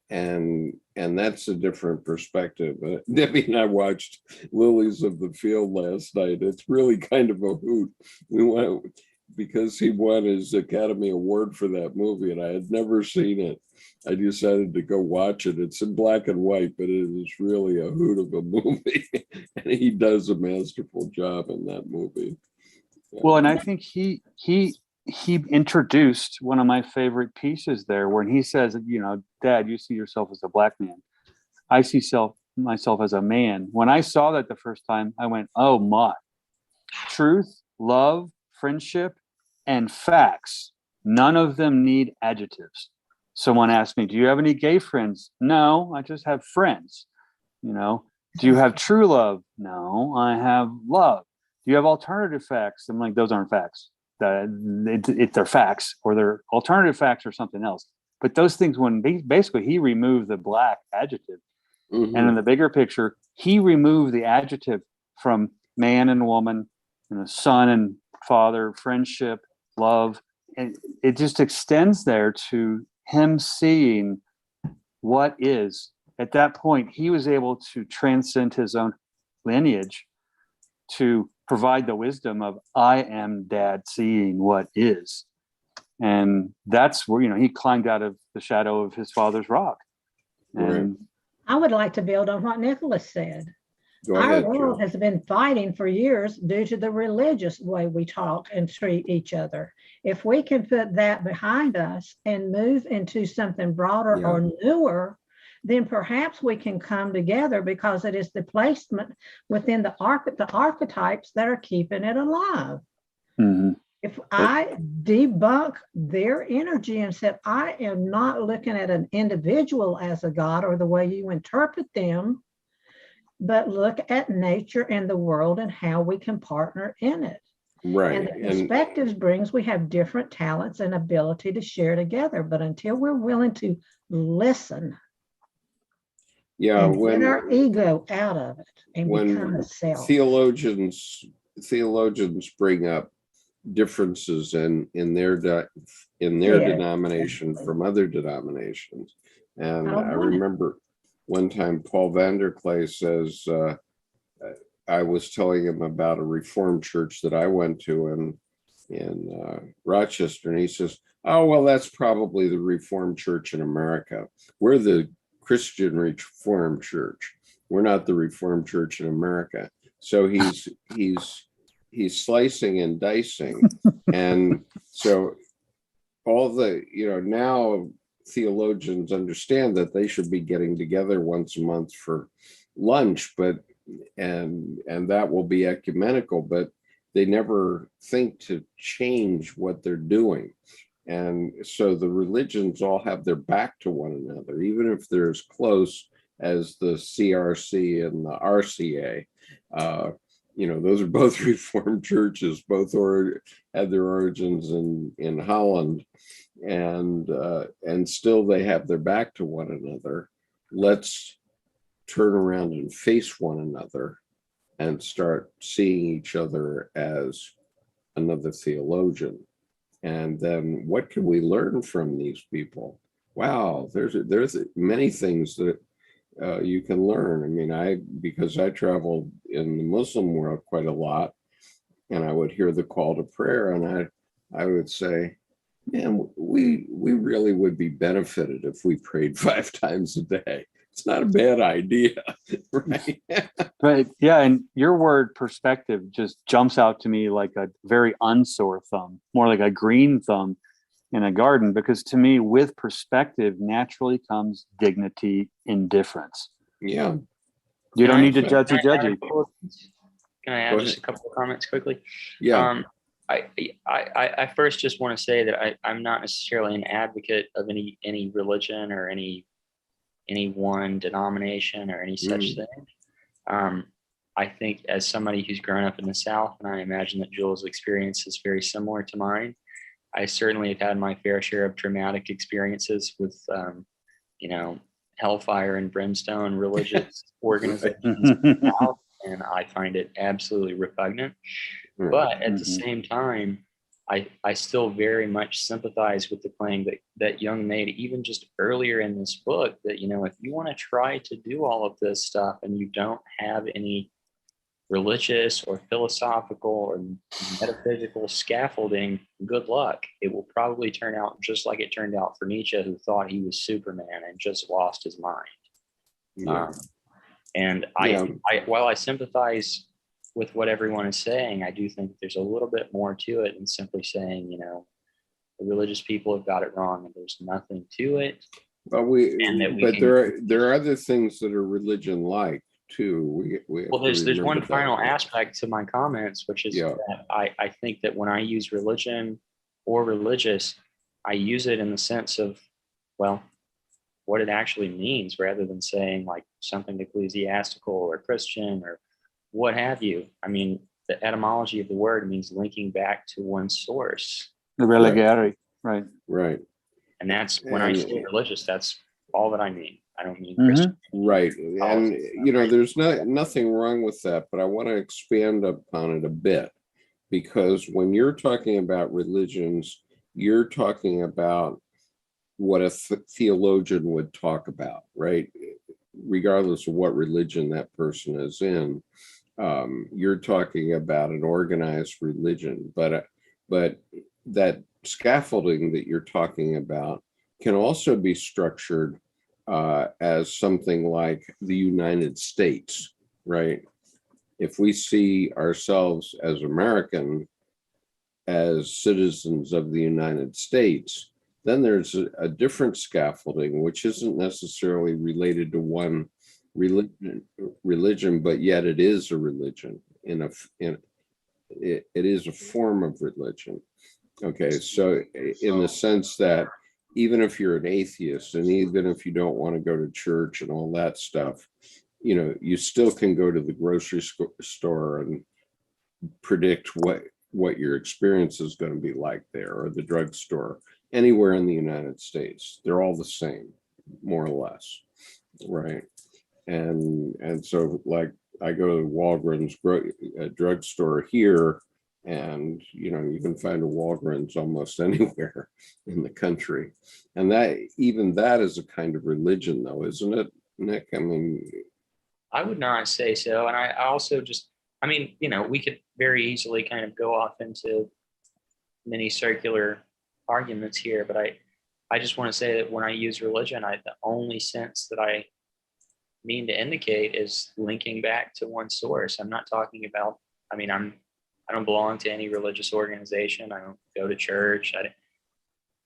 And that's a different perspective. Debbie and I watched Lilies of the Field last night. It's really kind of a hoot. We went because he won his Academy Award for that movie, and I had never seen it. I decided to go watch it. It's in black and white, but it is really a hoot of a movie. And he does a masterful job in that movie. Well, and I think he he introduced one of my favorite pieces there, when he says, Dad, you see yourself as a black man. I see myself as a man. When I saw that the first time, I went, oh my. Truth, love, friendship, and facts. None of them need adjectives. Someone asked me, do you have any gay friends? No, I just have friends. Do you have true love? No, I have love. Do you have alternative facts? I'm like, those aren't facts. They're facts, or they're alternative facts or something else. But those things, when basically he removed the black adjective, and in the bigger picture, he removed the adjective from man and woman, son and father, friendship, love, and it just extends there to him seeing what is. At that point, he was able to transcend his own lineage to provide the wisdom of, I am Dad seeing what is. And that's where, he climbed out of the shadow of his father's rock. And I would like to build on what Nicholas said. Go ahead, Our world Joe. has been fighting for years due to the religious way we talk and treat each other. If we can put that behind us and move into something broader or newer, then perhaps we can come together, because it is the placement within the archetypes that are keeping it alive. If I debunk their energy and said, I am not looking at an individual as a God or the way you interpret them, but look at nature and the world and how we can partner in it. Right. And the perspectives brings, we have different talents and ability to share together. But until we're willing to listen, and get our ego out of it and become a self. Theologians bring up differences in their denomination from other denominations. And I remember one time Paul Vanderklay says, I was telling him about a Reformed church that I went to in Rochester, and he says, oh, well, that's probably the Reformed church in America. We're the Christian Reformed Church. We're not the Reformed Church in America. So he's slicing and dicing. And so all the, now theologians understand that they should be getting together once a month for lunch, and that will be ecumenical, but they never think to change what they're doing. And so the religions all have their back to one another, even if they're as close as the CRC and the RCA. Those are both Reformed churches, both had their origins in Holland, and still they have their back to one another. Let's turn around and face one another and start seeing each other as another theologian. And then what can we learn from these people? Wow, there's many things that you can learn. I mean, because I traveled in the Muslim world quite a lot, and I would hear the call to prayer, and I would say, man, we really would be benefited if we prayed 5 times a day. It's not a bad idea, right? Right. Yeah. And your word perspective just jumps out to me like a very unsore thumb, more like a green thumb in a garden, because to me, with perspective naturally comes dignity in difference. Yeah. You don't need to judgy. Can I add just a couple of comments quickly? Yeah. I first just want to say that I'm not necessarily an advocate of any religion or any one denomination or any such thing. I think as somebody who's grown up in the South, and I imagine that Jules' experience is very similar to mine, I certainly have had my fair share of traumatic experiences with, hellfire and brimstone religious organizations in the South, and I find it absolutely repugnant. But at the same time, I still very much sympathize with the claim that Jung made even just earlier in this book, that, if you want to try to do all of this stuff and you don't have any religious or philosophical or metaphysical scaffolding, good luck. It will probably turn out just like it turned out for Nietzsche, who thought he was Superman and just lost his mind. Yeah. While I sympathize with what everyone is saying, I do think there's a little bit more to it than simply saying, the religious people have got it wrong and there's nothing to it. But there are other things that are religion-like too. We Well, there's one final aspect to my comments, which is that I think that when I use religion or religious, I use it in the sense of, well, what it actually means, rather than saying like something ecclesiastical or Christian or what have you. I mean, the etymology of the word means linking back to one's source. The religare, right. Right. And that's when I say religious, that's all that I mean. I don't mean Christian. Right. And, there's nothing wrong with that, but I want to expand upon it a bit, because when you're talking about religions, you're talking about what a theologian would talk about, right? Regardless of what religion that person is in, you're talking about an organized religion, but that scaffolding that you're talking about can also be structured as something like the United States, right? If we see ourselves as American, as citizens of the United States, then there's a different scaffolding, which isn't necessarily related to one religion, but yet it is a religion. It is a form of religion. Okay, so in the sense that even if you're an atheist, and even if you don't want to go to church and all that stuff, you still can go to the grocery store and predict what your experience is going to be like there, or the drugstore, anywhere in the United States. They're all the same, more or less, right? And so, like, I go to Walgreens drugstore here, and you can find a Walgreens almost anywhere in the country, and that is a kind of religion, though, isn't it, Nick? I mean, I would not say so. And I also just, we could very easily kind of go off into many circular arguments here, but I just want to say that when I use religion, the only sense that I mean to indicate is linking back to one source. I'm not talking about, I don't belong to any religious organization. I don't go to church.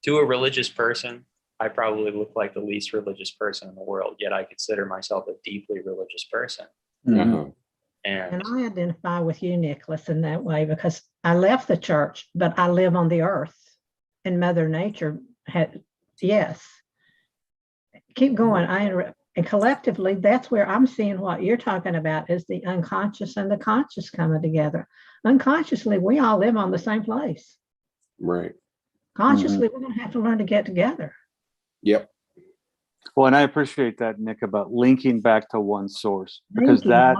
To a religious person, I probably look like the least religious person in the world, yet I consider myself a deeply religious person. Mm-hmm. And I identify with you, Nicholas, in that way, because I left the church, but I live on the earth, and Mother Nature had, yes. Keep going. And collectively, that's where I'm seeing what you're talking about is the unconscious and the conscious coming together. Unconsciously, we all live on the same place. Right. Consciously, we're going to have to learn to get together. Yep. Well, and I appreciate that, Nick, about linking back to one source, because that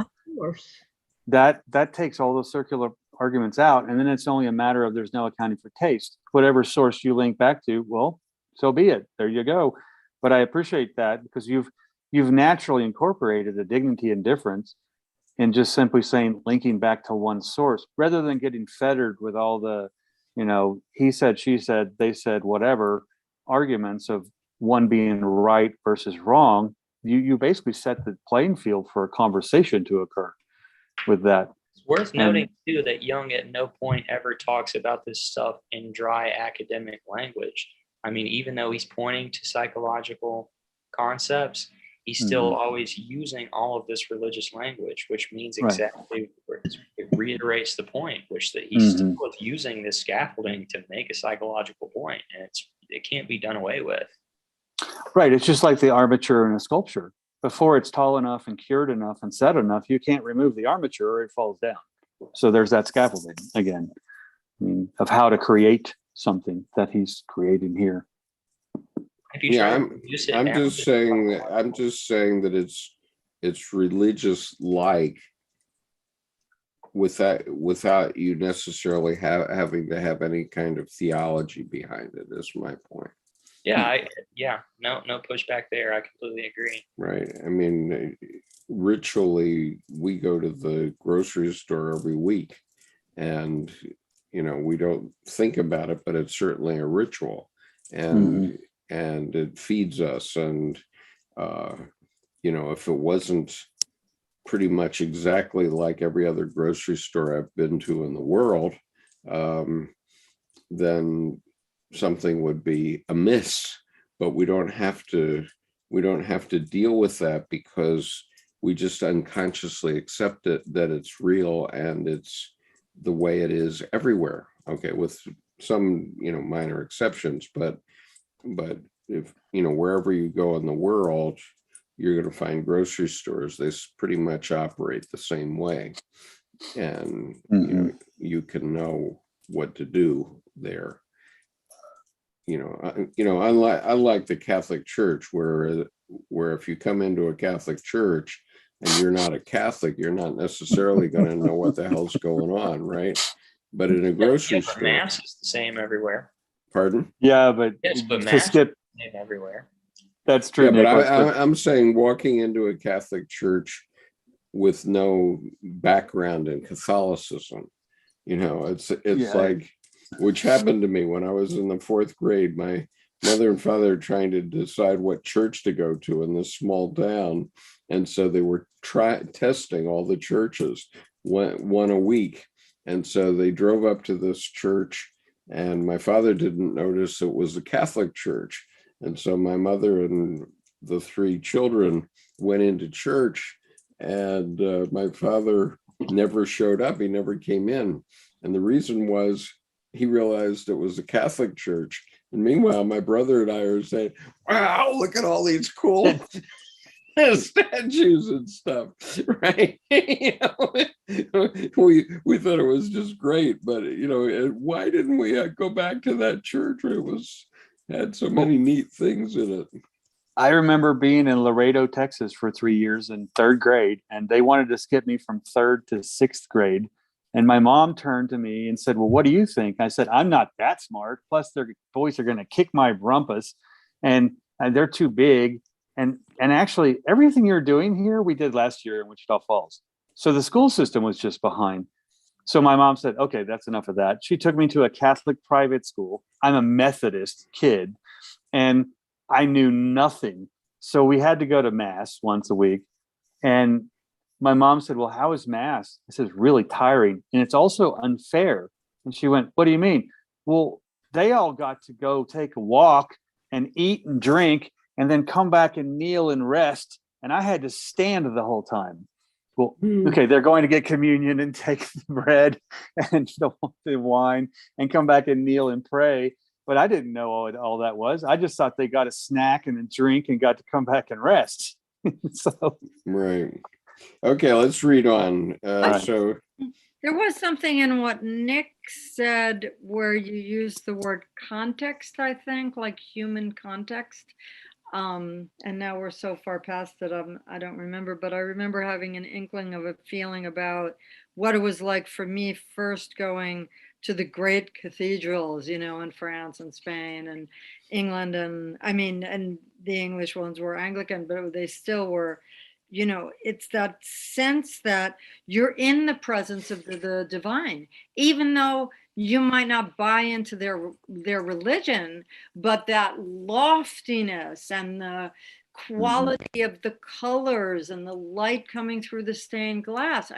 takes all those circular arguments out, and then it's only a matter of there's no accounting for taste. Whatever source you link back to, well, so be it. There you go. But I appreciate that, because you've naturally incorporated a dignity and difference in just simply saying linking back to one source, rather than getting fettered with all the, he said, she said, they said, whatever arguments of one being right versus wrong. You basically set the playing field for a conversation to occur with that. It's worth noting too that Jung at no point ever talks about this stuff in dry academic language. Even though he's pointing to psychological concepts, he's still always using all of this religious language, which means exactly, it reiterates the point, which that he's still using this scaffolding to make a psychological point, and it can't be done away with. Right. It's just like the armature in a sculpture. Before it's tall enough and cured enough and set enough, you can't remove the armature or it falls down. So there's that scaffolding again, of how to create something that he's creating here. I'm just saying that it's religious like without you necessarily having to have any kind of theology behind it, is my point. No pushback there. I completely agree. Right. Ritually, we go to the grocery store every week, and we don't think about it, but it's certainly a ritual, and it feeds us. And if it wasn't pretty much exactly like every other grocery store I've been to in the world, then something would be amiss, but we don't have to deal with that because we just unconsciously accept it, that it's real and it's the way it is everywhere. Okay, with some, minor exceptions, but if, wherever you go in the world, you're going to find grocery stores, they pretty much operate the same way. And, you can know what to do there. Unlike the Catholic Church, where if you come into a Catholic church and you're not a Catholic, you're not necessarily going to know what the hell's going on, right? But in a grocery store, Mass is the same everywhere. Pardon? Yeah, but Yes, but to mass skip, is the same everywhere. that's true. Yeah, but Nicholas, I'm saying walking into a Catholic church with no background in Catholicism, it's Yeah. like, which happened to me when I was in the 4th grade. My mother and father trying to decide what church to go to in this small town, and so they were testing all the churches, one a week, and so they drove up to this church, and my father didn't notice it was a Catholic church, and so my mother and the 3 children went into church, and my father never showed up. He never came in, and the reason was he realized it was a Catholic church. And meanwhile, my brother and I are saying, wow, look at all these cool statues and stuff, right? We thought it was just great, but why didn't we go back to that church? It had so many neat things in it. I remember being in Laredo, Texas for 3 years in 3rd grade, and they wanted to skip me from 3rd to 6th grade. And my mom turned to me and said, well, what do you think? I said, I'm not that smart. Plus, their boys are going to kick my rumpus, and they're too big. And actually, everything you're doing here, we did last year in Wichita Falls. So the school system was just behind. So my mom said, okay, that's enough of that. She took me to a Catholic private school. I'm a Methodist kid, and I knew nothing. So we had to go to Mass once a week. And my mom said, well, how is Mass? I said, it's really tiring. And it's also unfair. And she went, what do you mean? Well, they all got to go take a walk and eat and drink and then come back and kneel and rest. And I had to stand the whole time. Well, okay, they're going to get communion and take the bread and the wine and come back and kneel and pray. But I didn't know all that was. I just thought they got a snack and a drink and got to come back and rest. So right. Okay, let's read on. So there was something in what Nick said where you used the word context, I think, like human context. And now we're so far past it, I don't remember, but I remember having an inkling of a feeling about what it was like for me first going to the great cathedrals, in France and Spain and England. And and the English ones were Anglican, but they still were, it's that sense that you're in the presence of the divine, even though you might not buy into their religion, but that loftiness and the quality of the colors and the light coming through the stained glass.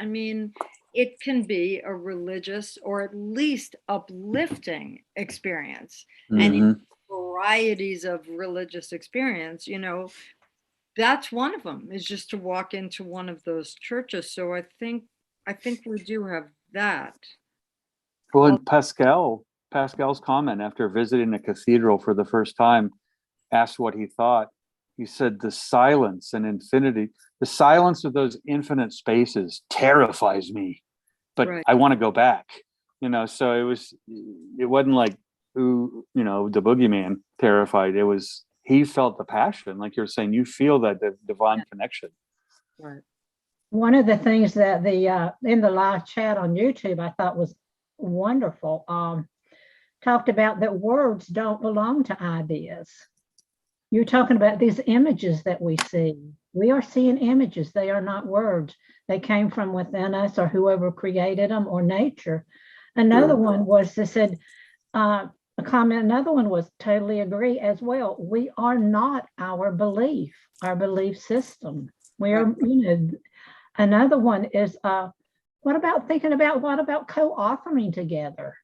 It can be a religious or at least uplifting experience. And in varieties of religious experience, that's one of them, is just to walk into one of those churches. So I think we do have that. Well, and Pascal's comment after visiting a cathedral for the first time, asked what he thought. He said, the silence and infinity, the silence of those infinite spaces terrifies me, but right. I want to go back, so it wasn't like, the boogeyman terrified. It was, he felt the passion. Like you're saying, you feel that the divine connection. Right. One of the things that in the live chat on YouTube, I thought was wonderful, talked about that words don't belong to ideas. You're talking about these images that we see. We are seeing images. They are not words. They came from within us or whoever created them or nature. Another one was, they said, a comment, another one was totally agree as well. We are not our belief system. We are, another one is, what about co-authoring together?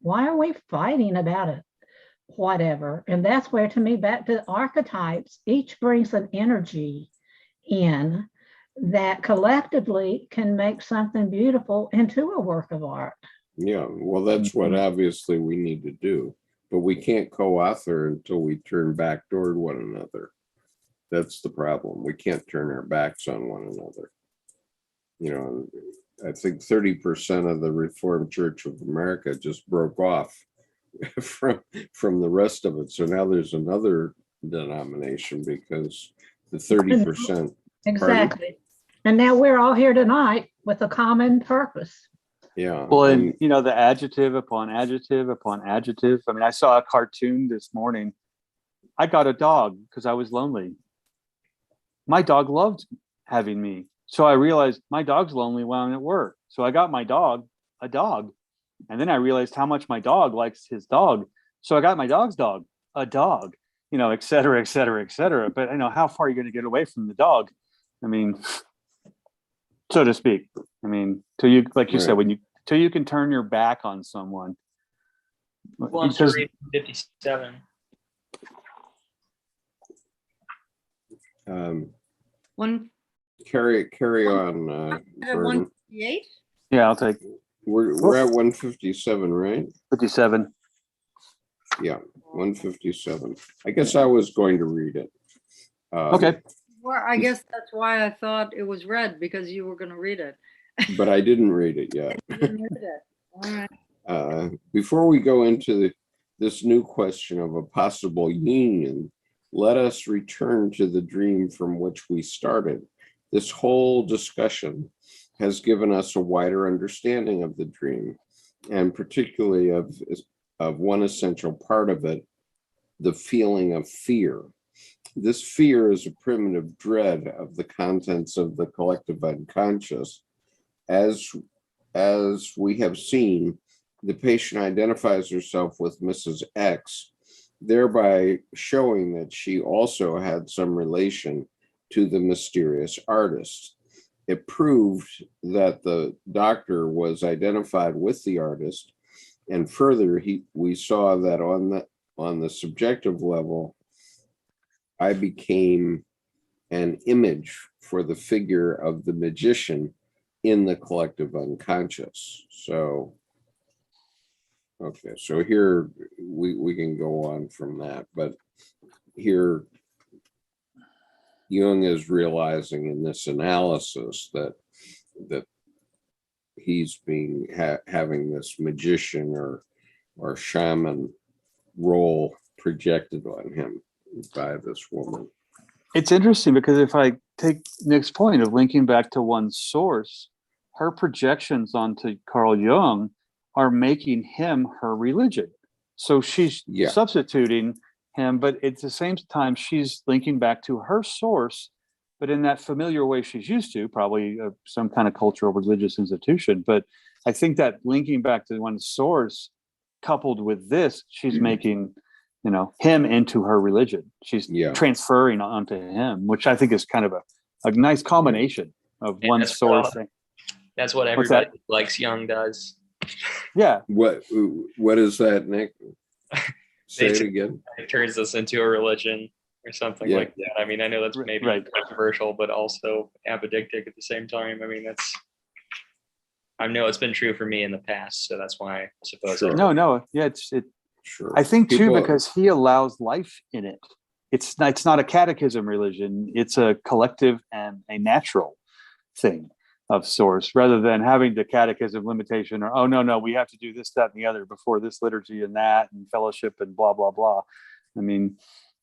Why are we fighting about it? whatever. And that's where, to me, back to archetypes, each brings an energy in that collectively can make something beautiful into a work of art. Yeah, well, that's what obviously we need to do, but we can't co-author until we turn back toward one another. That's the problem. We can't turn our backs on one another. You know, I think 30% of the Reformed Church of America just broke off from the rest of it. So now there's another denomination because the 30%. Exactly. And now we're all here tonight with a common purpose. Yeah. Well, and you know, the adjective upon adjective upon adjective. I mean, I saw a cartoon this morning. I got a dog because I was lonely. My dog loved having me. So I realized my dog's lonely when I'm at work. So I got my dog a dog. And then I realized how much my dog likes his dog. So I got my dog's dog a dog, you know, et cetera, et cetera, et cetera. But you know, how far are you going to get away from the dog? I mean, so to speak. I mean, till you, like you said, till you can turn your back on someone. Well, I'm sorry, 57. One. Carry on. 158. Yeah, I'll take. We're at 157, right? 57. Yeah, 157. I guess I was going to read it. Okay. Well, I guess that's why I thought it was read, because you were going to read it. But I didn't read it yet. You didn't read it. All right. Before we go into this new question of a possible union, let us return to the dream from which we started. This whole discussion has given us a wider understanding of the dream, and particularly of one essential part of it, the feeling of fear. This fear is a primitive dread of the contents of the collective unconscious. As we have seen, the patient identifies herself with Mrs. X, thereby showing that she also had some relation to the mysterious artist. It proved that the doctor was identified with the artist, and further, we saw that on the subjective level, I became an image for the figure of the magician in the collective unconscious. So, okay, so here we can go on from that, but here Jung is realizing in this analysis that he's having this magician or shaman role projected on him by this woman. It's interesting because if I take Nick's point of linking back to one source, her projections onto Carl Jung are making him her religion. So she's substituting him, but at the same time, she's linking back to her source, but in that familiar way she's used to, probably some kind of cultural religious institution. But I think that linking back to one source coupled with this, she's making, you know, him into her religion. She's transferring onto him, which I think is kind of a nice combination of one source. That's what everybody likes Jung does. Yeah. What is that, Nick? Say it again. It turns us into a religion or something like that. I mean, I know that's maybe controversial, but also apodictic at the same time. I mean, I know it's been true for me in the past, so that's why I suppose. Sure. It's sure. I think too, because he allows life in it. It's not a catechism religion. It's a collective and a natural thing of source, rather than having the catechism limitation or, oh, no, we have to do this, that, and the other before this liturgy and that and fellowship and blah, blah, blah. I mean,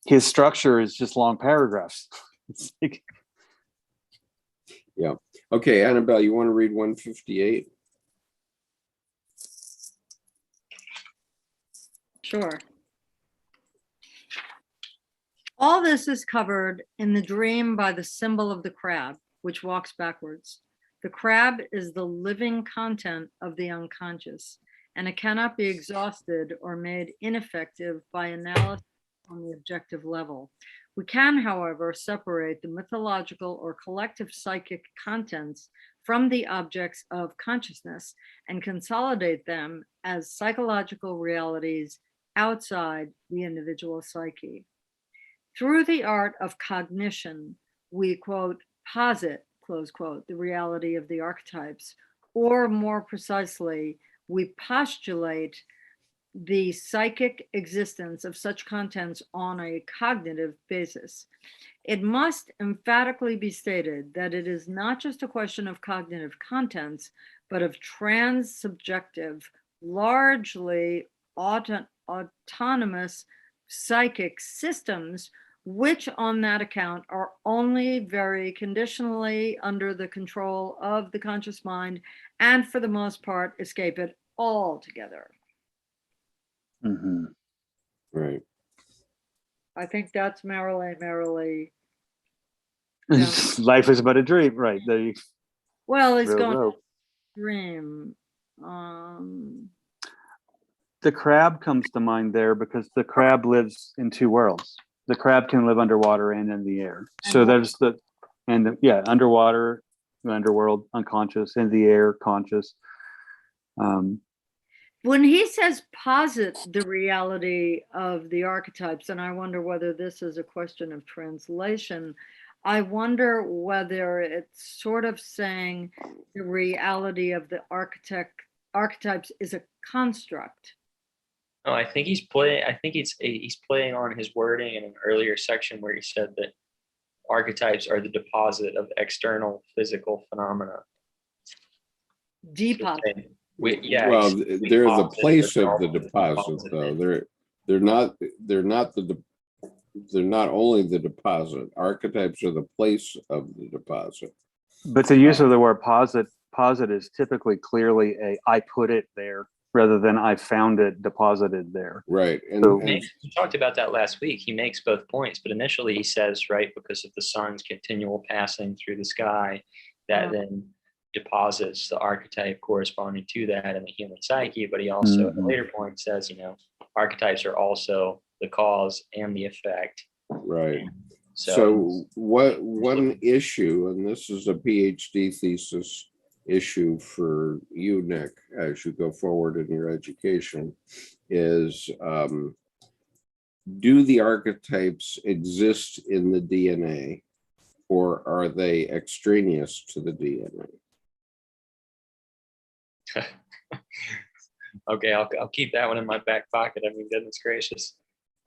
his structure is just long paragraphs. Yeah. Okay, Annabelle, you want to read 158? Sure. All this is covered in the dream by the symbol of the crab, which walks backwards. The crab is the living content of the unconscious, and it cannot be exhausted or made ineffective by analysis on the objective level. We can, however, separate the mythological or collective psychic contents from the objects of consciousness and consolidate them as psychological realities outside the individual psyche. Through the art of cognition, we, quote, posit, close quote, the reality of the archetypes, or more precisely, we postulate the psychic existence of such contents on a cognitive basis. It must emphatically be stated that it is not just a question of cognitive contents, but of transsubjective, largely autonomous psychic systems, which on that account are only very conditionally under the control of the conscious mind, and for the most part escape it altogether. Mm-hmm. Right. I think that's merrily. Life is but a dream, right? Well, it's Row, going row. dream. The crab comes to mind there because the crab lives in two worlds. The crab can live underwater and in the air. So there's underwater, underworld, unconscious, in the air, conscious. When he says posit the reality of the archetypes, and I wonder whether this is a question of translation, I wonder whether it's sort of saying the reality of the archetypes is a construct. Oh, I think he's playing on his wording in an earlier section where he said that archetypes are the deposit of external physical phenomena. Deposit. Well, they're the place of the deposit, though. They're not only the deposit. Archetypes are the place of the deposit. But the use of the word posit is typically clearly I put it there rather than I found it deposited there. Right. And we talked about that last week. He makes both points, but initially he says, right, because of the sun's continual passing through the sky, that then deposits the archetype corresponding to that in the human psyche. But he also at a later point says, archetypes are also the cause and the effect. Right. So one issue, and this is a PhD thesis issue for you, Nick, as you go forward in your education, is do the archetypes exist in the DNA, or are they extraneous to the DNA? Okay, I'll keep that one in my back pocket. I mean, goodness gracious.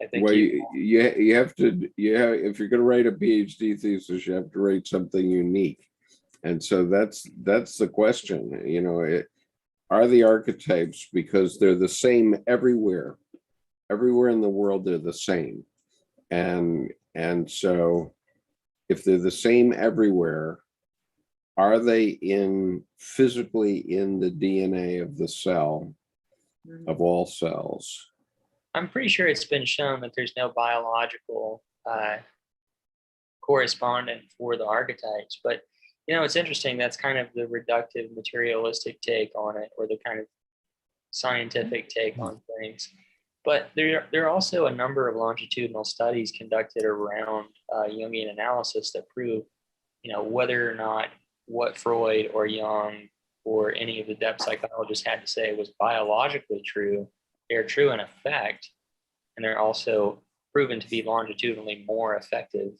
I think you have to, if you're going to write a PhD thesis, you have to write something unique. And so that's the question, are the archetypes, because they're the same everywhere in the world, they're the same. And so if they're the same everywhere, are they physically in the DNA of the cell, of all cells? I'm pretty sure it's been shown that there's no biological correspondent for the archetypes, but it's interesting. That's kind of the reductive materialistic take on it, or the kind of scientific take on things. But there are also a number of longitudinal studies conducted around Jungian analysis that prove, whether or not what Freud or Jung or any of the depth psychologists had to say was biologically true. They're true in effect, and they're also proven to be longitudinally more effective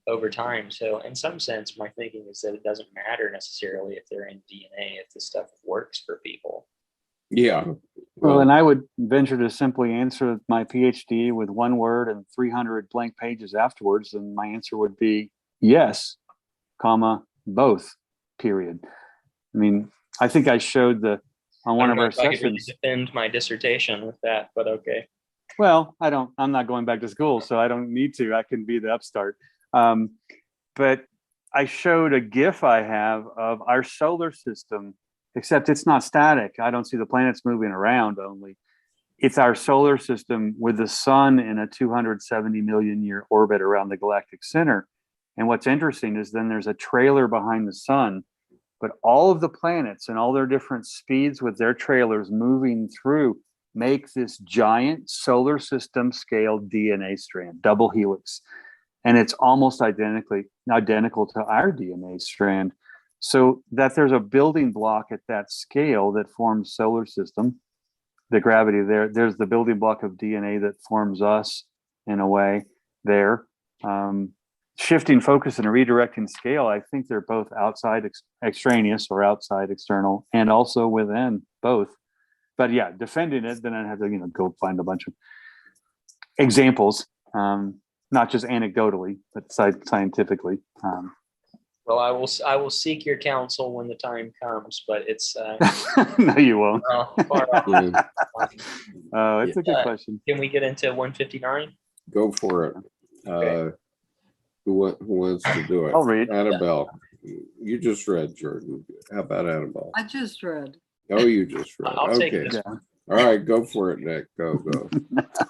over time. So in some sense, my thinking is that it doesn't matter necessarily if they're in DNA, if the stuff works for people. Yeah. Well, and I would venture to simply answer my PhD with one word and 300 blank pages afterwards, and my answer would be yes, comma, both, period. I mean, I think I showed on one of our sessions. I could really defend my dissertation with that, but okay. Well, I'm not going back to school, so I don't need to. I can be the upstart. But I showed a GIF I have of our solar system, except it's not static. I don't see the planets moving around only. It's our solar system with the sun in a 270 million year orbit around the galactic center. And what's interesting is then there's a trailer behind the sun, but all of the planets and all their different speeds with their trailers moving through make this giant solar system scale DNA strand, double helix. And it's almost identical to our DNA strand. So that there's a building block at that scale that forms solar system. the gravity there. There's the building block of DNA that forms us in a way there. Shifting focus and redirecting scale, I think they're both outside extraneous or outside external, and also within both. But yeah, defending it, then I have to go find a bunch of examples, not just anecdotally, but scientifically. Well, I will seek your counsel when the time comes, but it's No, you won't. far off. Oh, it's a good question. Can we get into 159? Go for it. Who wants to do it? I'll read. Annabelle. You just read, Jordan. How about Annabelle? I just read. Oh, you just read. I'll take Okay. this. Yeah. All right, go for it, Nick. Go.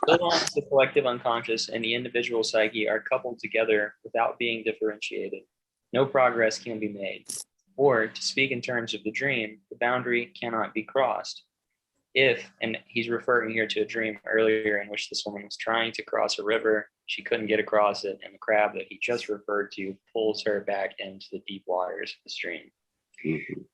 So long as the collective unconscious and the individual psyche are coupled together without being differentiated, no progress can be made. Or, to speak in terms of the dream, the boundary cannot be crossed. If, and he's referring here to a dream earlier in which this woman was trying to cross a river, she couldn't get across it, and the crab that he just referred to pulls her back into the deep waters of the stream. Mhm.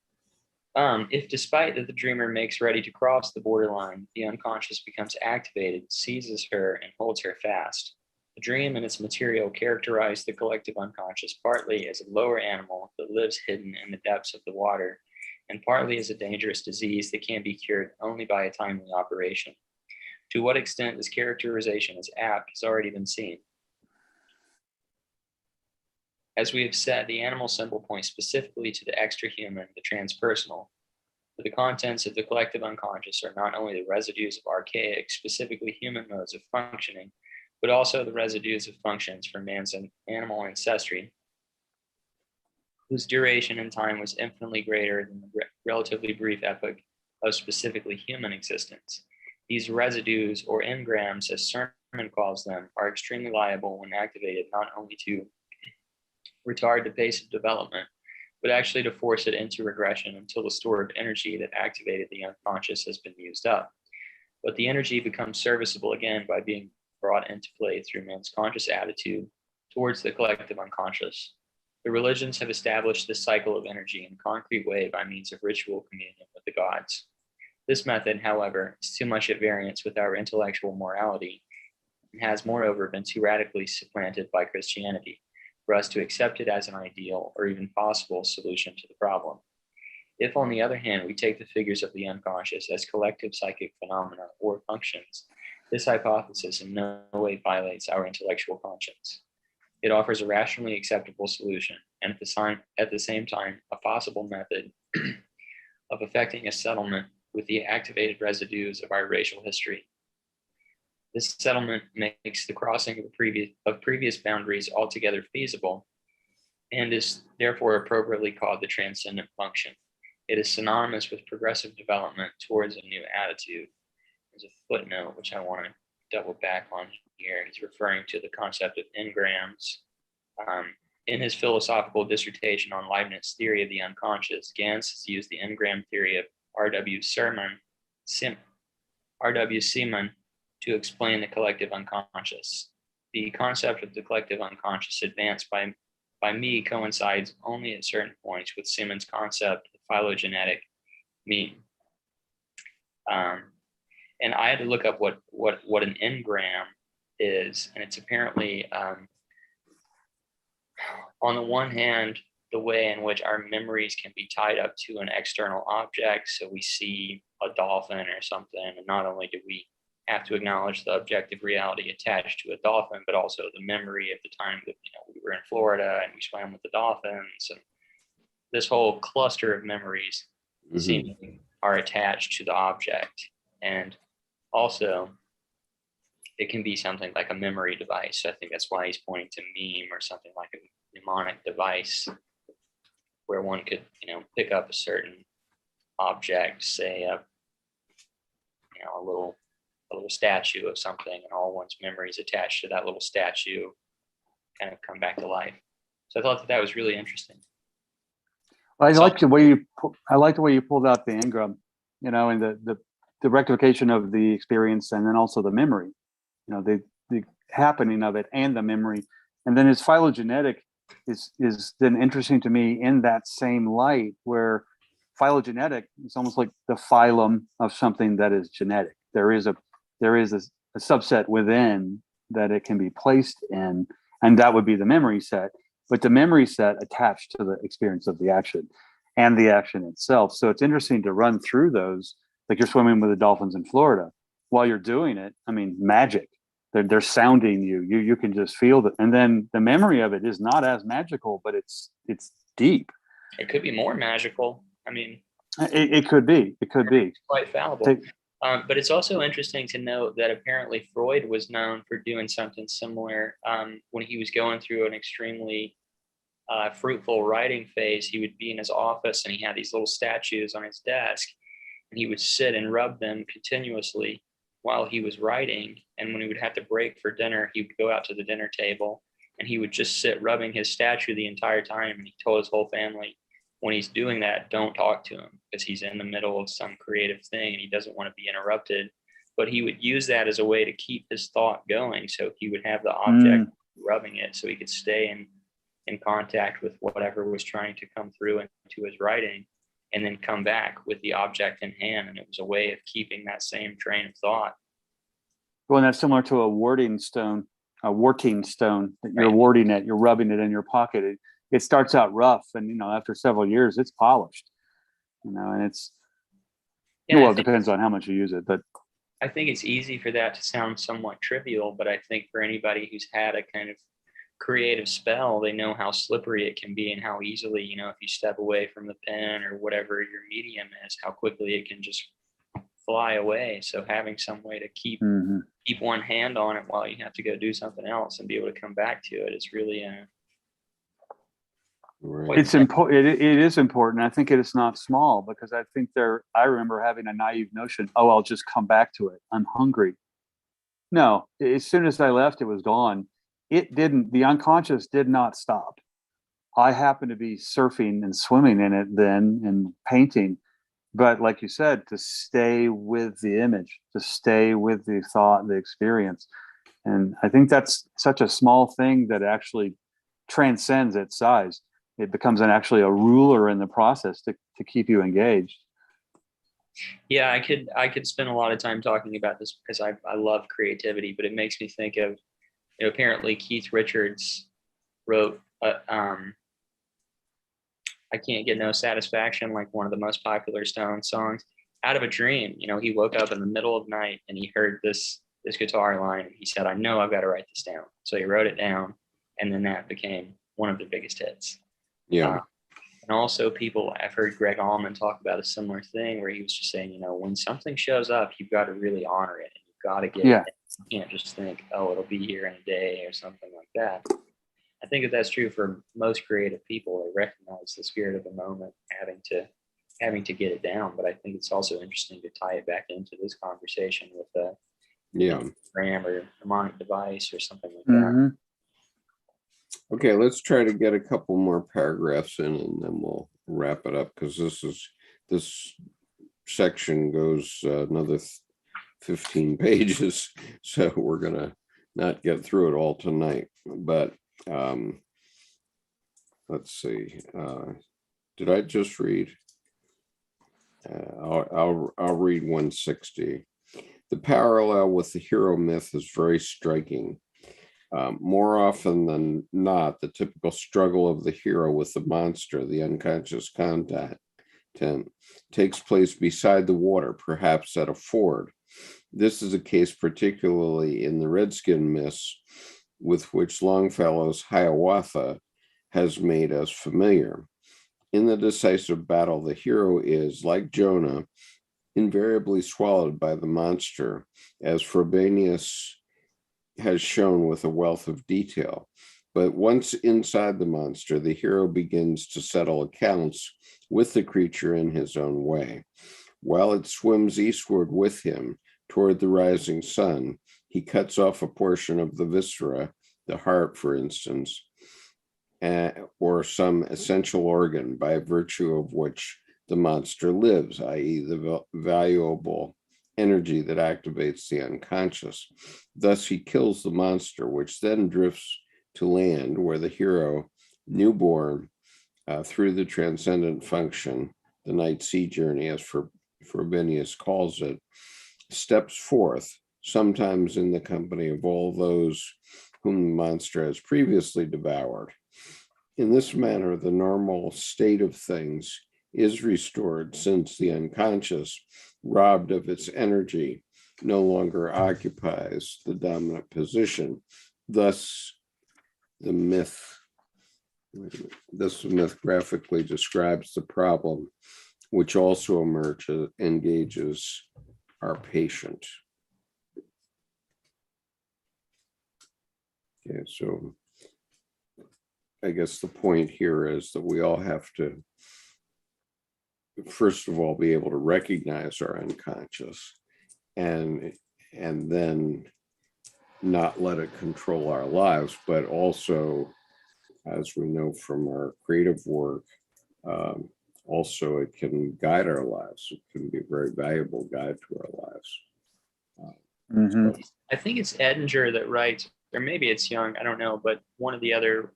If despite that the dreamer makes ready to cross the borderline, the unconscious becomes activated, seizes her, and holds her fast. The dream and its material characterize the collective unconscious partly as a lower animal that lives hidden in the depths of the water, and partly as a dangerous disease that can be cured only by a timely operation. To what extent this characterization is apt has already been seen. As we have said, the animal symbol points specifically to the extra-human, the transpersonal. But the contents of the collective unconscious are not only the residues of archaic, specifically human modes of functioning, but also the residues of functions from man's animal ancestry, whose duration in time was infinitely greater than the relatively brief epoch of specifically human existence. These residues, or engrams, as Sermon calls them, are extremely liable when activated not only to retard the pace of development, but actually to force it into regression until the store of energy that activated the unconscious has been used up. But the energy becomes serviceable again by being brought into play through man's conscious attitude towards the collective unconscious. The religions have established this cycle of energy in a concrete way by means of ritual communion with the gods. This method, however, is too much at variance with our intellectual morality and has moreover been too radically supplanted by Christianity for us to accept it as an ideal or even possible solution to the problem. If, on the other hand, we take the figures of the unconscious as collective psychic phenomena or functions, this hypothesis in no way violates our intellectual conscience. It offers a rationally acceptable solution, and at the same time, a possible method of effecting a settlement with the activated residues of our racial history. This settlement makes the crossing of previous boundaries altogether feasible, and is therefore appropriately called the transcendent function. It is synonymous with progressive development towards a new attitude. There's a footnote which I want to double back on here. He's referring to the concept of engrams. In his philosophical dissertation on Leibniz's theory of the unconscious, Gans has used the engram theory of R.W. Seaman to explain the collective unconscious. The concept of the collective unconscious advanced by me coincides only at certain points with Seaman's concept of phylogenetic me. And I had to look up what an engram is, and it's apparently, on the one hand, the way in which our memories can be tied up to an external object. So we see a dolphin or something, and not only do we have to acknowledge the objective reality attached to a dolphin, but also the memory of the time that we were in Florida and we swam with the dolphins, and this whole cluster of memories seemingly are attached to the object. And also, it can be something like a memory device. I think that's why he's pointing to meme or something like a mnemonic device, where one could, pick up a certain object, say a little statue of something, and all one's memories attached to that little statue kind of come back to life. So I thought that was really interesting. Well, I like the way you pulled out the engram, and the rectification of the experience, and then also the memory, the happening of it and the memory. And then his phylogenetic is then interesting to me in that same light, where phylogenetic is almost like the phylum of something that is genetic. There is a subset within that it can be placed in, and that would be the memory set. But the memory set attached to the experience of the action and the action itself. So it's interesting to run through those, like you're swimming with the dolphins in Florida. While you're doing it, I mean, magic. They're sounding you. You can just feel it. And then the memory of it is not as magical, but it's deep. It could be more magical. I mean, it could be. It could be. It's quite fallible. But it's also interesting to note that apparently Freud was known for doing something similar when he was going through an extremely fruitful writing phase. He would be in his office and he had these little statues on his desk, and he would sit and rub them continuously while he was writing. And when he would have to break for dinner, he would go out to the dinner table and he would just sit rubbing his statue the entire time. And he told his whole family, when he's doing that, don't talk to him because he's in the middle of some creative thing and he doesn't want to be interrupted. But he would use that as a way to keep his thought going. So he would have the object rubbing it so he could stay in contact with whatever was trying to come through into his writing, and then come back with the object in hand. And it was a way of keeping that same train of thought. Well, and that's similar to a warting stone that you're warding it, you're rubbing it in your pocket. It starts out rough, and after several years it's polished, and it's it depends on how much you use it. But I think it's easy for that to sound somewhat trivial, but I think for anybody who's had a kind of creative spell, they know how slippery it can be and how easily, if you step away from the pen or whatever your medium is, how quickly it can just fly away. So having some way to keep one hand on it while you have to go do something else and be able to come back to it is really it's important. It is important. I think it is not small, because I think I remember having a naive notion, I'll just come back to it. I'm hungry. No, as soon as I left, it was gone. The unconscious did not stop. I happened to be surfing and swimming in it then and painting. But like you said, to stay with the image, to stay with the thought, the experience. And I think that's such a small thing that actually transcends its size. It becomes actually a ruler in the process to keep you engaged. Yeah, I could spend a lot of time talking about this because I love creativity, but it makes me think of, apparently Keith Richards wrote I Can't Get No Satisfaction, like one of the most popular Stone songs, out of a dream. He woke up in the middle of the night and he heard this guitar line, and he said, I know I've got to write this down. So he wrote it down, and then that became one of the biggest hits. Yeah. And also I've heard Greg Allman talk about a similar thing where he was just saying, when something shows up, you've got to really honor it. And you've got to get it. You can't just think, it'll be here in a day or something like that. I think that's true for most creative people. They recognize the spirit of the moment, having to get it down. But I think it's also interesting to tie it back into this conversation with a program or mnemonic device or something like that. Okay, let's try to get a couple more paragraphs in, and then we'll wrap it up, because this section goes another 15 pages, so we're gonna not get through it all tonight. But let's see. Did I just read? I'll read 160. The parallel with the hero myth is very striking. More often than not, the typical struggle of the hero with the monster, the unconscious content, takes place beside the water, perhaps at a ford. This is a case particularly in the Redskin myths, with which Longfellow's Hiawatha has made us familiar. In the decisive battle, the hero is, like Jonah, invariably swallowed by the monster, as Frobenius has shown with a wealth of detail. But once inside the monster, the hero begins to settle accounts with the creature in his own way. While it swims eastward with him toward the rising sun, he cuts off a portion of the viscera, the heart, for instance, or some essential organ by virtue of which the monster lives, i.e., the valuable energy that activates the unconscious. Thus, he kills the monster, which then drifts to land, where the hero, newborn through the transcendent function the night sea journey, as Frobenius calls it, steps forth, sometimes in the company of all those whom the monster has previously devoured. In this manner, the normal state of things is restored, since the unconscious, robbed of its energy, no longer occupies the dominant position. Thus, the myth graphically describes the problem, which also engages our patient. Okay, so I guess the point here is that we all have to, first of all, be able to recognize our unconscious, and then not let it control our lives, but also, as we know from our creative work, also it can guide our lives. It can be a very valuable guide to our lives. So, I think it's Edinger that writes, or maybe it's Jung, I don't know, but one of the other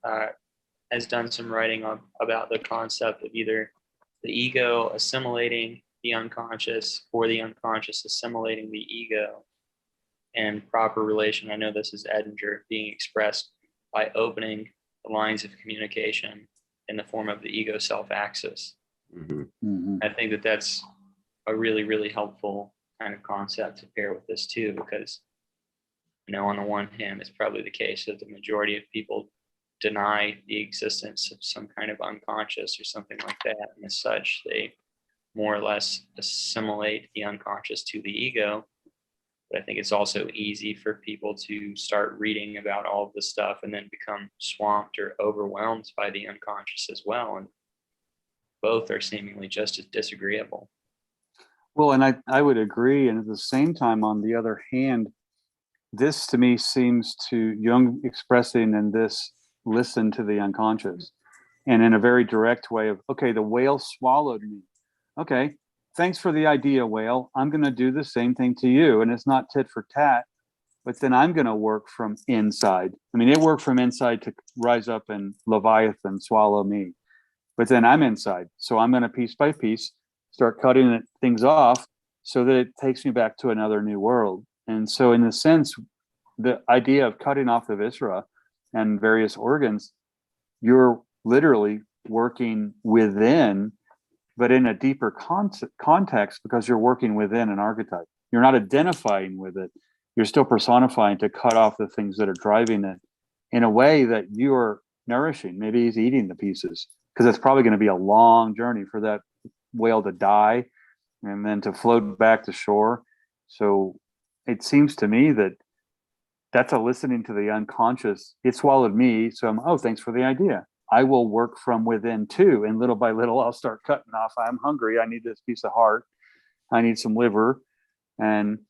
has done some writing about the concept of either the ego assimilating the unconscious or the unconscious assimilating the ego, and proper relation. I know this is Edinger being expressed by opening the lines of communication in the form of the ego self axis. I think that that's a really, really helpful kind of concept to pair with this too, because, you know, on the one hand, it's probably the case that the majority of people deny the existence of some kind of unconscious or something like that. And as such, they more or less assimilate the unconscious to the ego. But I think it's also easy for people to start reading about all of this stuff and then become swamped or overwhelmed by the unconscious as well. And both are seemingly just as disagreeable. Well, and I would agree. And at the same time, on the other hand, this to me seems to Jung expressing in this, listen to the unconscious, and in a very direct way of, okay, the whale swallowed me. Okay, thanks for the idea, whale. I'm going to do the same thing to you. And it's not tit for tat, but then I'm going to work from inside. I mean, it worked from inside to rise up and Leviathan swallow me. But then I'm inside. So I'm going to piece by piece start cutting things off so that it takes me back to another new world. And so in a sense, the idea of cutting off the viscera and various organs, you're literally working within, but in a deeper context, because you're working within an archetype. You're not identifying with it. You're still personifying to cut off the things that are driving it in a way that you are nourishing. Maybe he's eating the pieces, because it's probably going to be a long journey for that whale to die and then to float back to shore. So it seems to me that that's a listening to the unconscious. It swallowed me. So oh, thanks for the idea. I will work from within too. And little by little, I'll start cutting off. I'm hungry. I need this piece of heart. I need some liver. And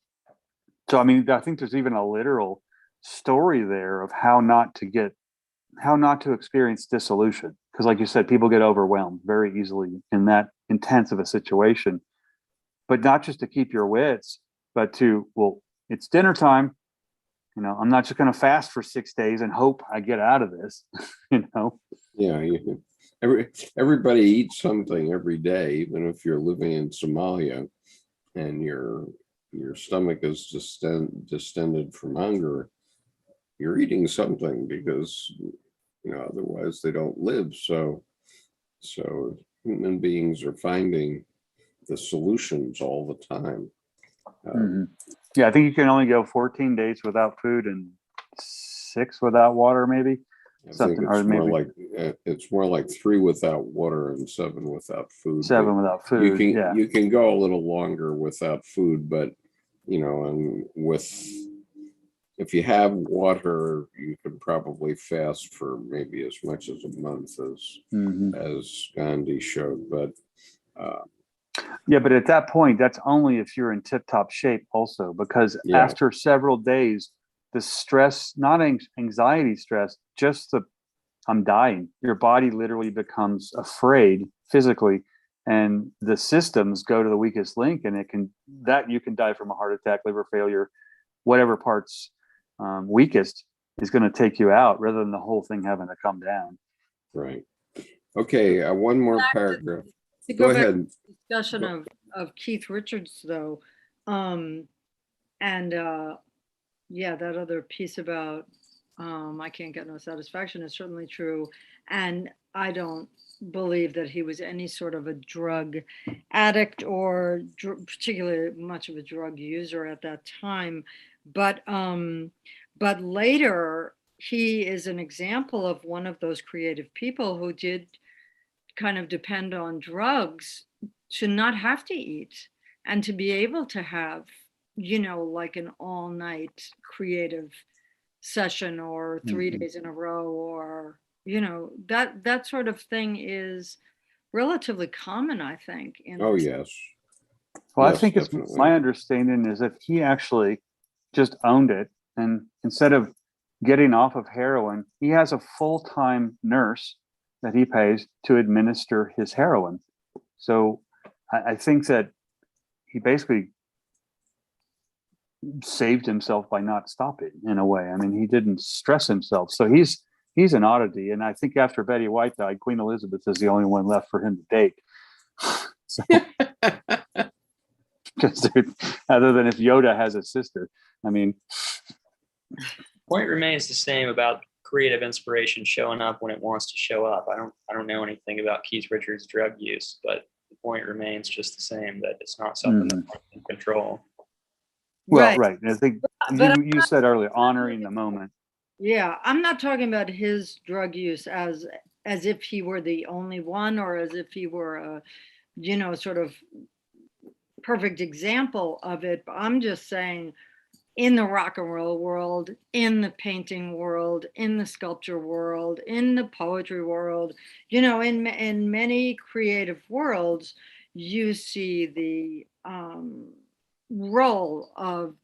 so, I mean, I think there's even a literal story there of how not to experience dissolution. Because like you said, people get overwhelmed very easily in that intense of a situation, but not just to keep your wits, but to, well, it's dinner time. You know, I'm not just going to fast for 6 days and hope I get out of this, you know? Yeah, everybody eats something every day, even if you're living in Somalia and your stomach is distended from hunger. You're eating something because, you know, otherwise they don't live. So human beings are finding the solutions all the time. Yeah, I think you can only go 14 days without food and 6 without water, maybe. I think it's more like 3 without water and 7 without food. 7 without food. You can go a little longer without food, but you know, and if you have water, you can probably fast for maybe as much as a month as Gandhi showed. But yeah, but at that point, that's only if you're in tip-top shape also, because after several days, the stress, not anxiety stress, just I'm dying. Your body literally becomes afraid physically, and the systems go to the weakest link, and you can die from a heart attack, liver failure, whatever part's weakest is going to take you out, rather than the whole thing having to come down. Right. Okay, one more paragraph. To Go go back to ahead. the discussion of Keith Richards, though, and yeah, that other piece about I can't get no satisfaction is certainly true. And I don't believe that he was any sort of a drug addict or particularly much of a drug user at that time. But later he is an example of one of those creative people who did kind of depend on drugs to not have to eat and to be able to have, like an all night creative session or 3 days in a row, or, that sort of thing is relatively common, I think. Oh, yes. Well, I Yes, think it's definitely. my understanding is that he actually just owned it. And instead of getting off of heroin, he has a full-time nurse that he pays to administer his heroin. So I think that he basically saved himself by not stopping in a way. I mean, he didn't stress himself. So he's an oddity. And I think after Betty White died, Queen Elizabeth is the only one left for him to date. So, just other than if Yoda has a sister. I mean, Point remains the same about creative inspiration showing up when it wants to show up. I don't know anything about Keith Richards' drug use, but the point remains just the same, that it's not something that one can control. Well, right. I think But you said earlier, honoring the moment. Yeah, I'm not talking about his drug use as if he were the only one, or as if he were a, sort of perfect example of it. But I'm just saying, in the rock and roll world, in the painting world, in the sculpture world, in the poetry world, in many creative worlds, you see the role of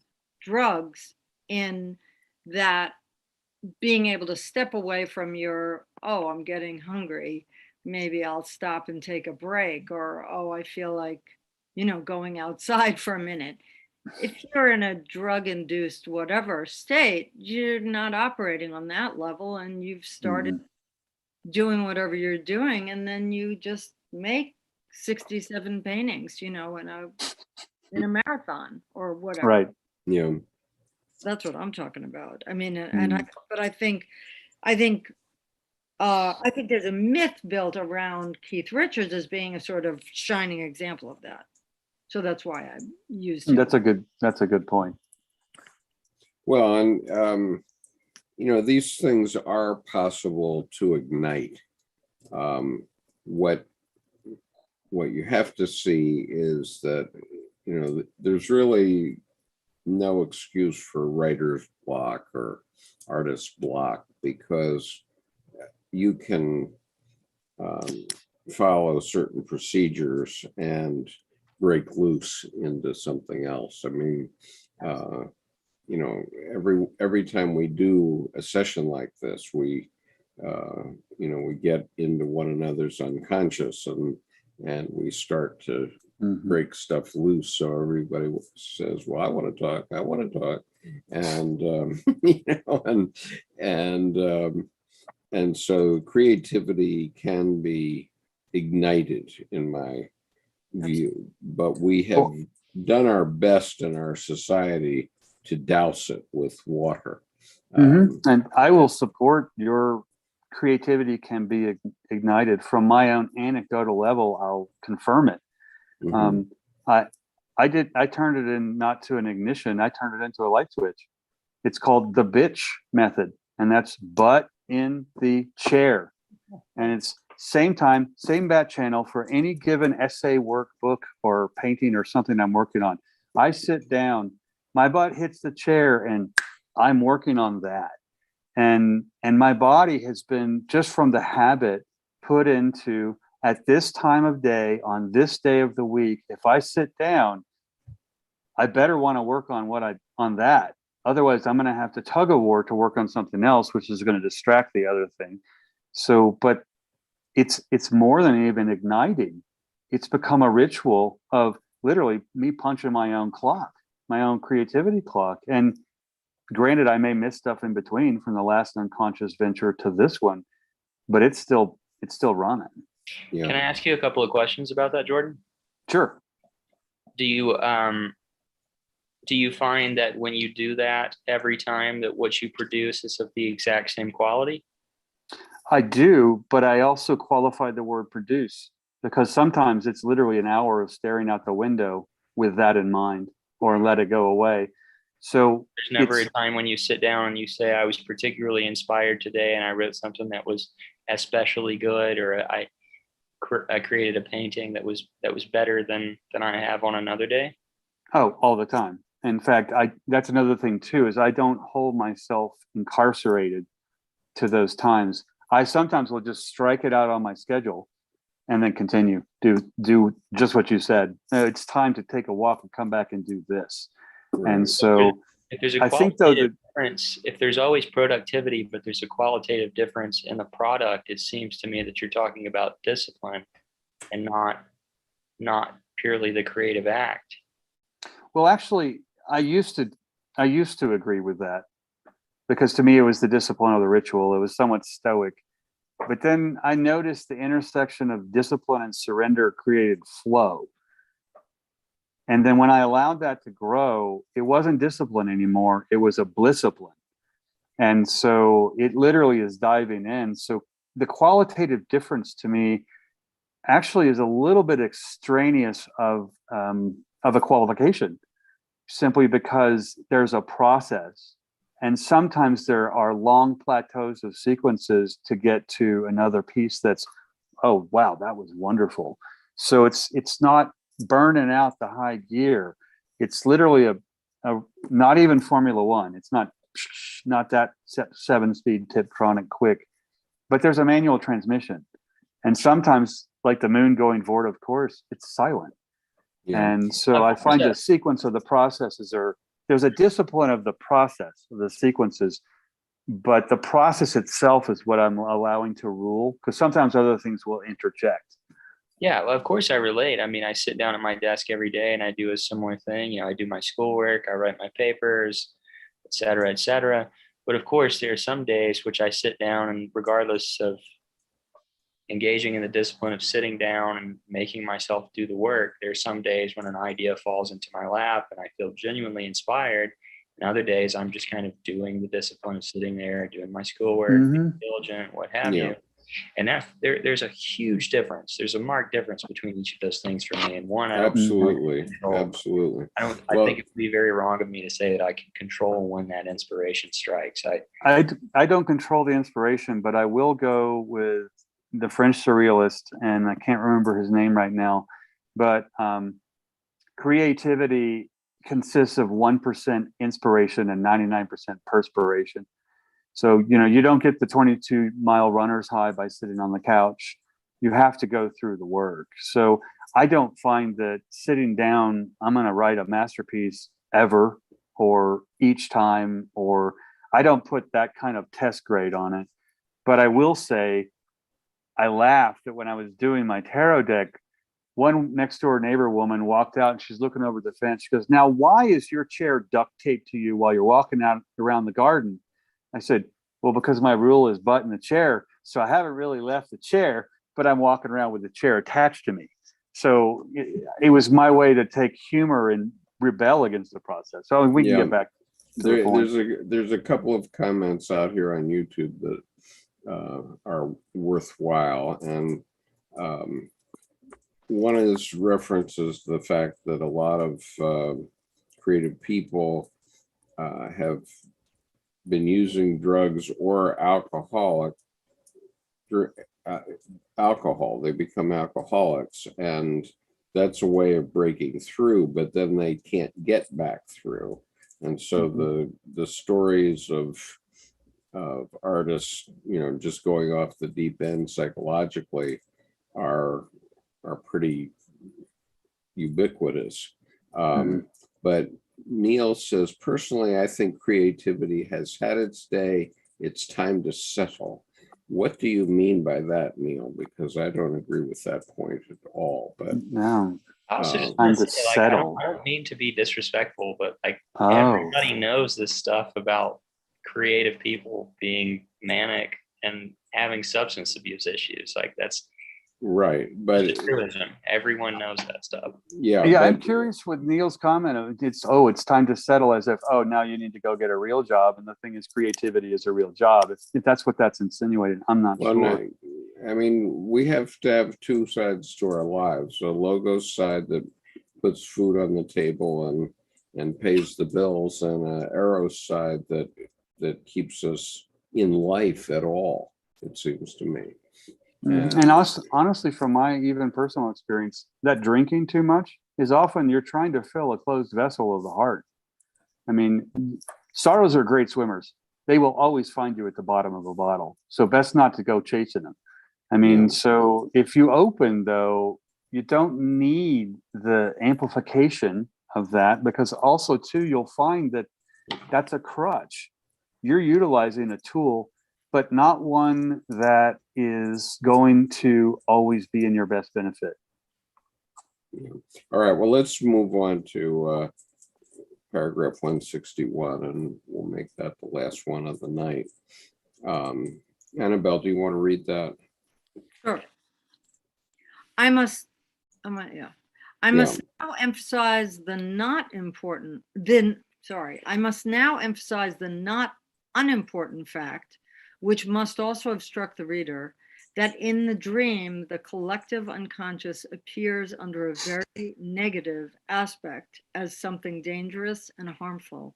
drugs in that, being able to step away from your, oh, I'm getting hungry, maybe I'll stop and take a break, or, oh, I feel like, going outside for a minute. If you're in a drug induced whatever state, you're not operating on that level, and you've started doing whatever you're doing, and then you just make 67 paintings, in a marathon or whatever. Right. Yeah. That's what I'm talking about. I mean, but I think there's a myth built around Keith Richards as being a sort of shining example of that. So that's why I used him. That's a good point. Well, and these things are possible to ignite. What you have to see is that there's really no excuse for writer's block or artist block, because you can follow certain procedures and break loose into something else. I mean, every time we do a session like this, we get into one another's unconscious, and we start to break stuff loose. So everybody says, well, I want to talk. And so creativity can be ignited, in my view, but we have done our best in our society to douse it with water. And I will support your creativity can be ignited. From my own anecdotal level, I'll confirm it. I turned it in, not to an ignition, I turned it into a light switch. It's called the bitch method, and that's butt in the chair. And it's same time, same bat channel for any given essay, workbook, or painting or something I'm working on. I sit down, my butt hits the chair, and I'm working on that. And my body has been, just from the habit, put into, at this time of day, on this day of the week, if I sit down, I better want to work on that. Otherwise, I'm going to have to tug of war to work on something else, which is going to distract the other thing. So, but it's more than even igniting. It's become a ritual of literally me punching my own clock, my own creativity clock. And granted, I may miss stuff in between from the last unconscious venture to this one, but it's still running. Yeah. Can I ask you a couple of questions about that, Jordan? Sure. Do you find that when you do that every time that what you produce is of the exact same quality? I do, but I also qualify the word produce, because sometimes it's literally an hour of staring out the window with that in mind, or let it go away. So There's never a time when you sit down and you say, I was particularly inspired today and I wrote something that was especially good, or I created a painting that was better than I have on another day. Oh, all the time. In fact, that's another thing too, is I don't hold myself incarcerated to those times. I sometimes will just strike it out on my schedule and then continue, do just what you said. It's time to take a walk and come back and do this. And so if there's a I think though that difference, if there's always productivity, but there's a qualitative difference in the product, it seems to me that you're talking about discipline and not purely the creative act. well, actually, I used to agree with that, because to me it was the discipline of the ritual. It was somewhat stoic. But then I noticed the intersection of discipline and surrender created flow. And then when I allowed that to grow, it wasn't discipline anymore. It was a blisscipline. And so it literally is diving in. So the qualitative difference to me actually is a little bit extraneous of a qualification, simply because there's a process. And sometimes there are long plateaus of sequences to get to another piece that's, oh, wow, that was wonderful. So it's not burning out the high gear. It's literally a not even Formula One. It's not that 7-speed Tiptronic quick, but there's a manual transmission. And sometimes, like the moon going forward, of course, it's silent. Yeah. And so I find the sequence of the processes there's a discipline of the process of the sequences, but the process itself is what I'm allowing to rule, because sometimes other things will interject. Yeah, well, of course I relate. I mean, I sit down at my desk every day and I do a similar thing. I do my schoolwork, I write my papers, et cetera, et cetera. But of course, there are some days which I sit down, and regardless of engaging in the discipline of sitting down and making myself do the work, there's some days when an idea falls into my lap and I feel genuinely inspired. And other days I'm just kind of doing the discipline of sitting there, doing my schoolwork, being diligent, what have you. And there's a huge difference. There's a marked difference between each of those things for me. And one, absolutely. I think it would be very wrong of me to say that I can control when that inspiration strikes. I don't control the inspiration, but I will go with the French surrealist, and I can't remember his name right now, but creativity consists of 1% inspiration and 99% perspiration. So, you don't get the 22-mile runner's high by sitting on the couch. You have to go through the work. So I don't find that sitting down, I'm going to write a masterpiece ever, or each time, or I don't put that kind of test grade on it. But I will say, I laughed at when I was doing my tarot deck. One next door neighbor woman walked out and she's looking over the fence. She goes, "Now, why is your chair duct taped to you while you're walking out around the garden?" I said, "Well, because my rule is butt in the chair. So I haven't really left the chair, but I'm walking around with the chair attached to me." So it was my way to take humor and rebel against the process. So we can get back to the point. There's a couple of comments out here on YouTube that are worthwhile. And one is references the fact that a lot of creative people have been using drugs or alcohol. They become alcoholics, and that's a way of breaking through, but then they can't get back through. And so the stories of artists, just going off the deep end psychologically are pretty ubiquitous. But Neil says, personally, I think creativity has had its day. It's time to settle. What do you mean by that, Neil? Because I don't agree with that point at all. But no, I also just want to say, I don't mean to be disrespectful, but everybody knows this stuff about creative people being manic and having substance abuse issues. Right, but It's a truism. Everyone knows that stuff. yeah, Yeah, but I'm curious with Neil's comment of it's time to settle, as if, oh, now you need to go get a real job. And the thing is, creativity is a real job. If that's what that's insinuating, I'm not well, sure. no, I mean, we have to have two sides to our lives. A logos side that puts food on the table and pays the bills, and a eros side that keeps us in life at all, it seems to me. And also, honestly, from my even personal experience, that drinking too much is often you're trying to fill a closed vessel of the heart. I mean, sorrows are great swimmers. They will always find you at the bottom of a bottle. So best not to go chasing them. I mean, Yeah. so if you open, though, you don't need the amplification of that, because also, too, you'll find that that's a crutch. You're utilizing a tool, but not one that is going to always be in your best benefit. All right, well, let's move on to paragraph 161, and we'll make that the last one of the night. Annabelle, do you want to read that? Sure. I must now emphasize the not unimportant fact, which must also have struck the reader, that in the dream, the collective unconscious appears under a very negative aspect as something dangerous and harmful.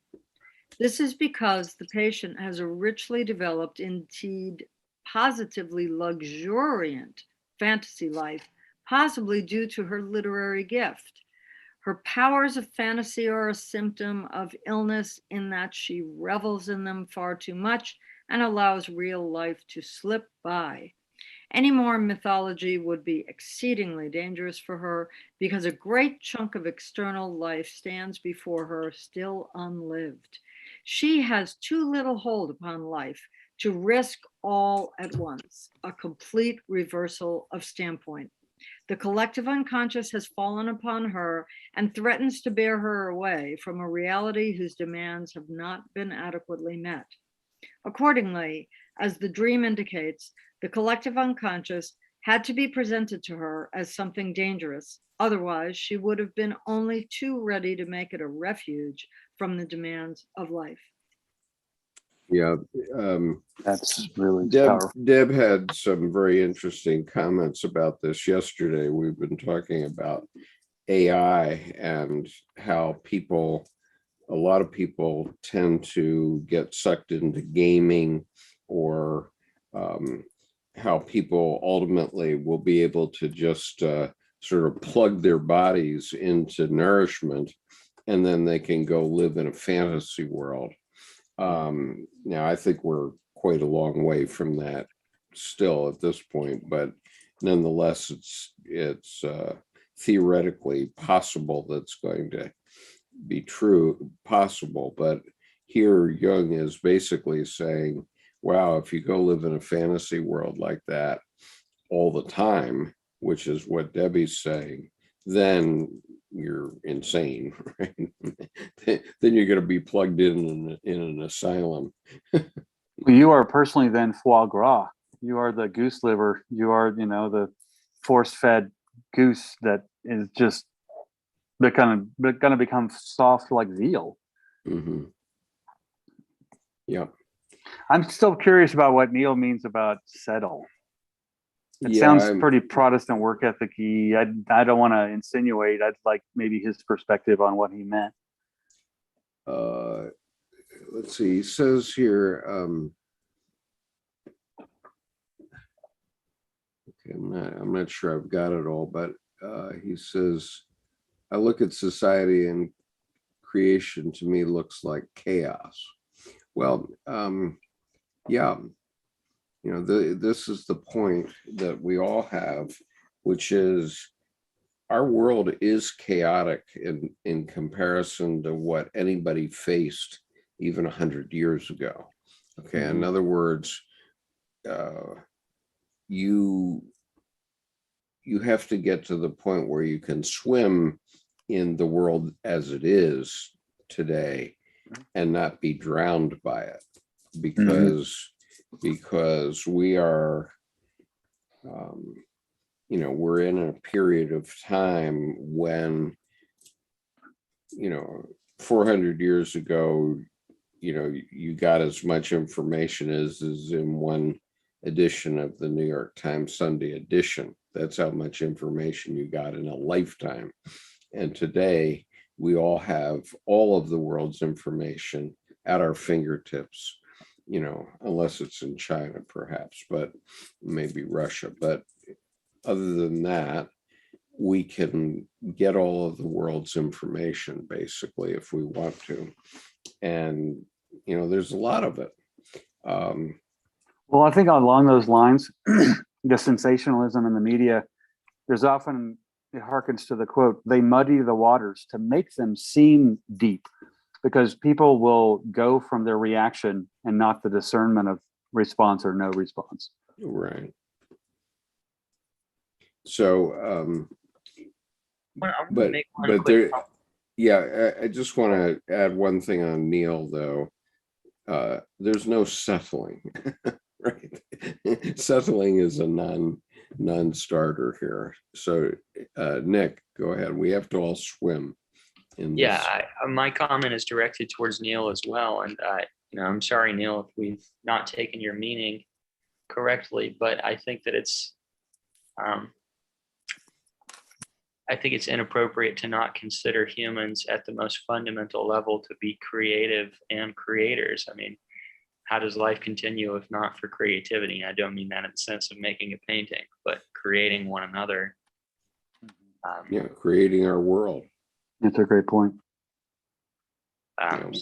This is because the patient has a richly developed, indeed positively luxuriant fantasy life, possibly due to her literary gift. Her powers of fantasy are a symptom of illness in that she revels in them far too much and allows real life to slip by. Any more mythology would be exceedingly dangerous for her because a great chunk of external life stands before her still unlived. She has too little hold upon life to risk all at once, a complete reversal of standpoint. The collective unconscious has fallen upon her and threatens to bear her away from a reality whose demands have not been adequately met. Accordingly, as the dream indicates, the collective unconscious had to be presented to her as something dangerous. Otherwise, she would have been only too ready to make it a refuge from the demands of life. Yeah. That's really Deb, powerful. Deb had some very interesting comments about this yesterday. We've been talking about AI and how a lot of people tend to get sucked into gaming, or how people ultimately will be able to just sort of plug their bodies into nourishment, and then they can go live in a fantasy world. Now, I think we're quite a long way from that still at this point, but nonetheless, it's theoretically possible that's going to be possible. But here Jung is basically saying, wow, if you go live in a fantasy world like that all the time, which is what Debbie's saying, then you're insane, right? Then you're going to be plugged in an asylum. You are personally then foie gras. You are the goose liver. You are, the force-fed goose that is just going to become soft like veal. Mm-hmm. Yeah. I'm still curious about what Neil means about settle. It sounds pretty Protestant work ethic-y. I don't want to insinuate. I'd like maybe his perspective on what he meant. Let's see. He says here, okay, I'm not sure I've got it all, but he says, I look at society and creation to me looks like chaos. Well, yeah. This is the point that we all have, which is our world is chaotic in comparison to what anybody faced even 100 years ago. Okay, in other words, you have to get to the point where you can swim in the world as it is today and not be drowned by it, because we are we're in a period of time when, 400 years ago, you got as much information as is in one edition of the New York Times Sunday edition. That's how much information you got in a lifetime. And today, we all have all of the world's information at our fingertips, unless it's in China, perhaps, but maybe Russia. But other than that, we can get all of the world's information, basically, if we want to. And, there's a lot of it. Well, I think along those lines, the sensationalism in the media, there's often, it harkens to the quote, they muddy the waters to make them seem deep, because people will go from their reaction and not the discernment of response or no response. Right. So, but there, yeah, I just want to add one thing on Neil, though. There's no settling, right? Settling is a non-starter here. So, Nick, go ahead. We have to all swim in this. Yeah, my comment is directed towards Neil as well. And, I'm sorry, Neil, if we've not taken your meaning correctly, but I think that it's inappropriate to not consider humans at the most fundamental level to be creative and creators. I mean, how does life continue if not for creativity? I don't mean that in the sense of making a painting, but creating one another. Creating our world. That's a great point.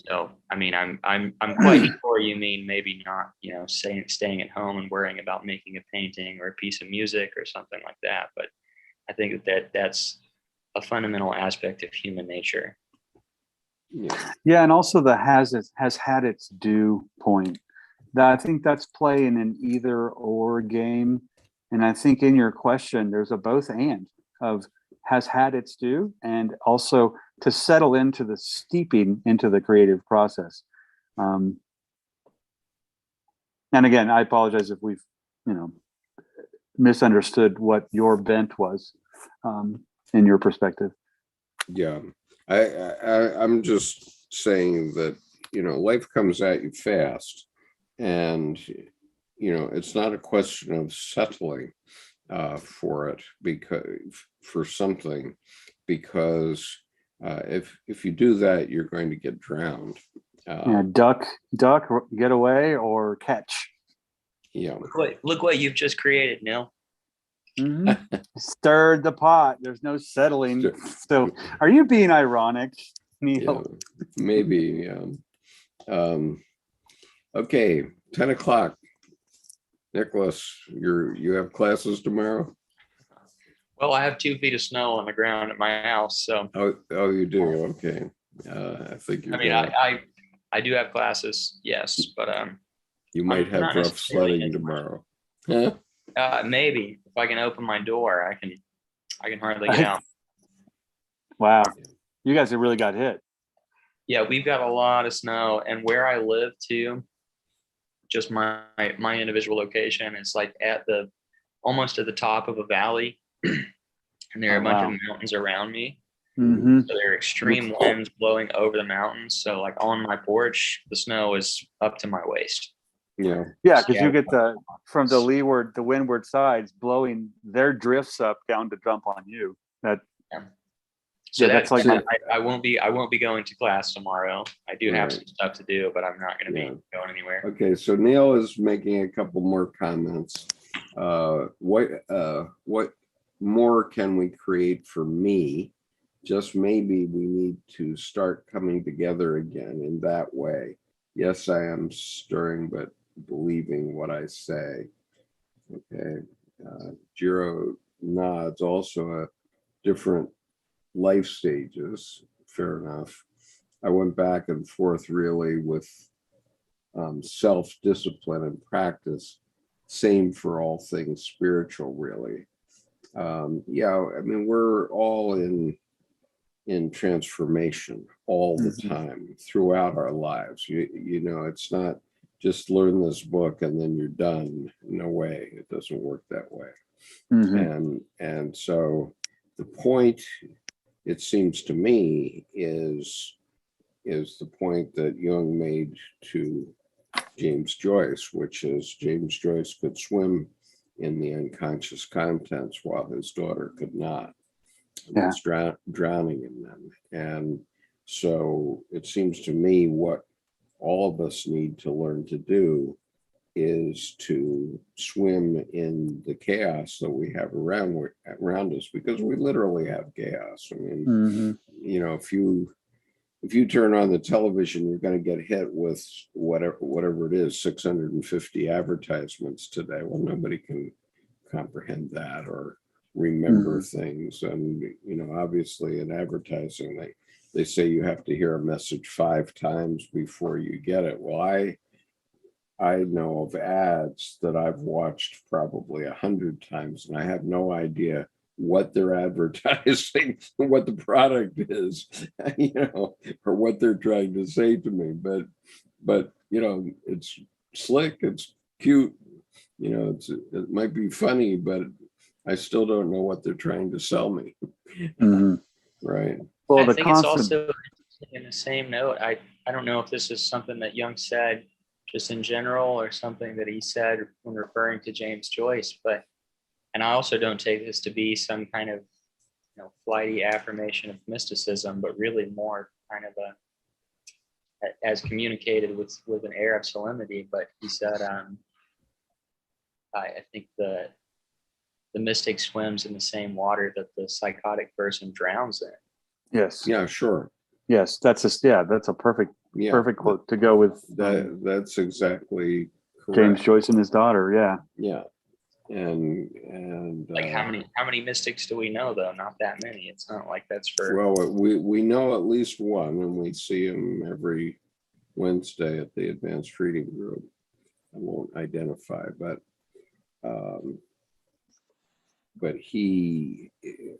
So, I mean, I'm quite sure you mean maybe not, staying at home and worrying about making a painting or a piece of music or something like that. But I think that's a fundamental aspect of human nature. Yeah, and also the has had its due point. I think that's playing an either or game. And I think in your question, there's a both and of has had its due, and also to settle into the steeping into the creative process. And again, I apologize if we've, misunderstood what your bent was in your perspective. Yeah, I'm just saying that, life comes at you fast, and, it's not a question of settling for it, for something, because if you do that, you're going to get drowned. Duck, get away, or catch. Yeah. Look what you've just created, Neil. Mm-hmm. Stirred the pot. There's no settling. So, are you being ironic, Neil? Yeah, maybe. Okay, 10 o'clock. Nicholas, you have classes tomorrow? Well, I have 2 feet of snow on the ground at my house, so. Oh, you do. Okay. I think you're. I mean, I do have classes, yes, but you might have rough sledding tomorrow. Huh? Maybe if I can open my door, I can hardly get out. Wow, you guys have really got hit. Yeah, we've got a lot of snow, and where I live too, just my individual location is like almost at the top of a valley, and there are a bunch of mountains around me. Mm-hmm. So there are extreme winds blowing over the mountains. So like on my porch, the snow is up to my waist. Yeah, because you get from the windward sides blowing their drifts up down to dump on you. So that's like I won't be going to class tomorrow. I do have some stuff to do, but I'm not going to be going anywhere. Okay, so Neil is making a couple more comments. What more can we create for me? Just maybe we need to start coming together again in that way. Yes, I am stirring, but believing what I say. Okay. Jiro nods. Also a different life stages. Fair enough. I went back and forth really with self-discipline and practice. Same for all things spiritual, really. I mean, we're all in transformation all the time throughout our lives. You know, it's not just learn this book and then you're done. No way. It doesn't work that way. And so the point, it seems to me, is the point that Jung made to James Joyce, which is James Joyce could swim in the unconscious contents while his daughter could not. Yeah. Was drowning in them. And so it seems to me what all of us need to learn to do is to swim in the chaos that we have around us, because we literally have chaos. I mean, you know, if you turn on the television, you're going to get hit with whatever it is, 650 advertisements today. Well, nobody can comprehend that or remember things. And, you know, obviously in advertising, they say you have to hear a message 5 times before you get it. Well, I know of ads that I've watched probably 100 times, and I have no idea what they're advertising, what the product is, you know, or what they're trying to say to me. But you know, it's slick, it's cute, you know, it might be funny, but I still don't know what they're trying to sell me. Right. Well, I the think it's concept. also in the same note. I don't know if this is something that Jung said just in general or something that he said when referring to James Joyce, and I also don't take this to be some kind of, you know, flighty affirmation of mysticism, but really more kind of as communicated with an air of solemnity. But he said, I think the mystic swims in the same water that the psychotic person drowns in. Yes. Yeah, sure. Yes, that's a perfect quote to go with. That's exactly correct. James Joyce and his daughter. Yeah. Yeah. And like how many mystics do we know, though? Not that many. It's not like that's for. Well, we know at least one, and we see him every Wednesday at the Advanced Reading Group. I won't identify, but he, you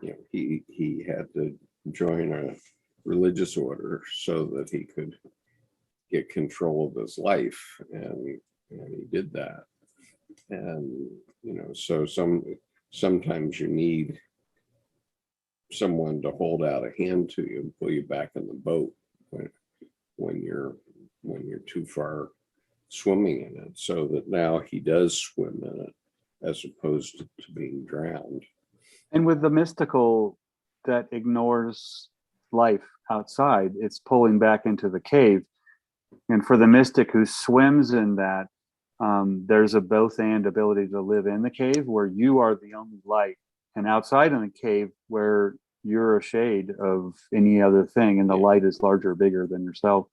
know, he had to join a religious order so that he could get control of his life, and he did that. And you know, so sometimes you need someone to hold out a hand to you and pull you back in the boat when you're too far swimming in it, so that now he does swim in it as opposed to being drowned. And with the mystical that ignores life outside, it's pulling back into the cave. And for the mystic who swims in that, there's a both and ability to live in the cave where you are the only light, and outside in the cave where you're a shade of any other thing, and the light is larger, bigger than yourself.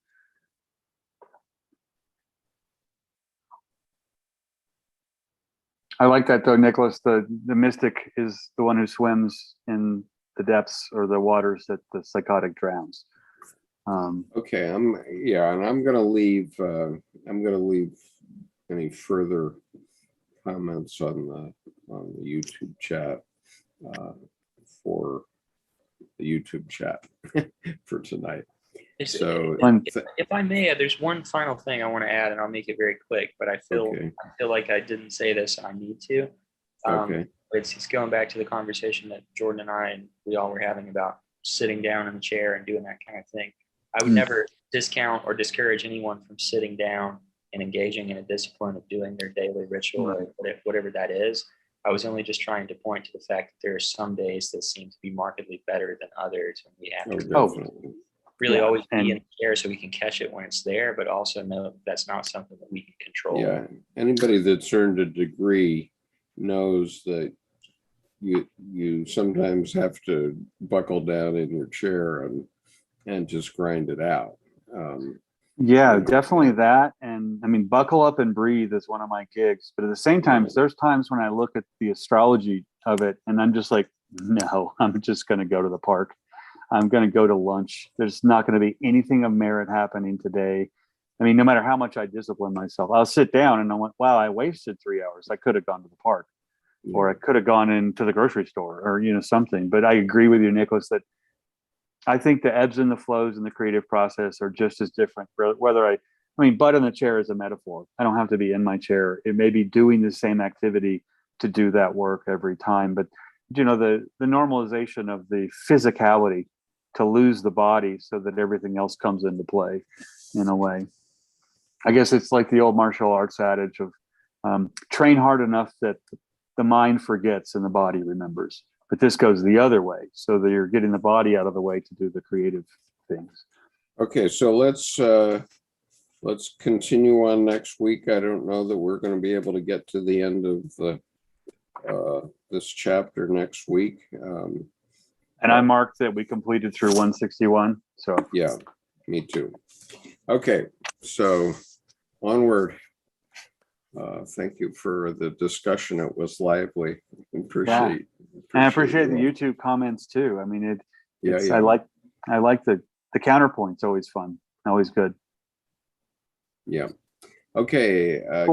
I like that though, Nicholas. The mystic is the one who swims in the depths or the waters that the psychotic drowns. Okay, and I'm gonna leave any further comments on the YouTube chat for the YouTube chat for tonight. So if I may, there's one final thing I want to add, and I'll make it very quick, but I feel like I didn't say this and I need to. It's going back to the conversation that Jordan and we all were having about sitting down in the chair and doing that kind of thing. I would never discount or discourage anyone from sitting down and engaging in a discipline of doing their daily ritual or whatever that is. I was only just trying to point to the fact that there are some days that seem to be markedly better than others, and we have to really always be in the chair so we can catch it when it's there, but also know that's not something that we can control. Yeah, anybody that's earned a degree knows that you sometimes have to buckle down in your chair and just grind it out. Definitely that. And I mean, buckle up and breathe is one of my gigs, but at the same time, there's times when I look at the astrology of it and I'm just like, no, I'm just going to go to the park. I'm going to go to lunch. There's not going to be anything of merit happening today. I mean, no matter how much I discipline myself, I'll sit down and I went, wow, I wasted 3 hours. I could have gone to the park or I could have gone into the grocery store or, you know, something. But I agree with you, Nicholas, that I think the ebbs and the flows in the creative process are just as different, whether I I mean, butt in the chair is a metaphor. I don't have to be in my chair. It may be doing the same activity to do that work every time. But, the normalization of the physicality to lose the body so that everything else comes into play in a way. I guess it's like the old martial arts adage of train hard enough that the mind forgets and the body remembers. But this goes the other way, so that you're getting the body out of the way to do the creative things. Okay, so let's continue on next week. I don't know that we're going to be able to get to the end of this chapter next week. And I marked that we completed through 161. So yeah, me too. Okay, so onward. Thank you for the discussion. It was lively. Appreciate. And I appreciate the you all. YouTube comments too. I mean, Yeah. I like the counterpoint's always fun, always good. Yeah. Okay. Cool.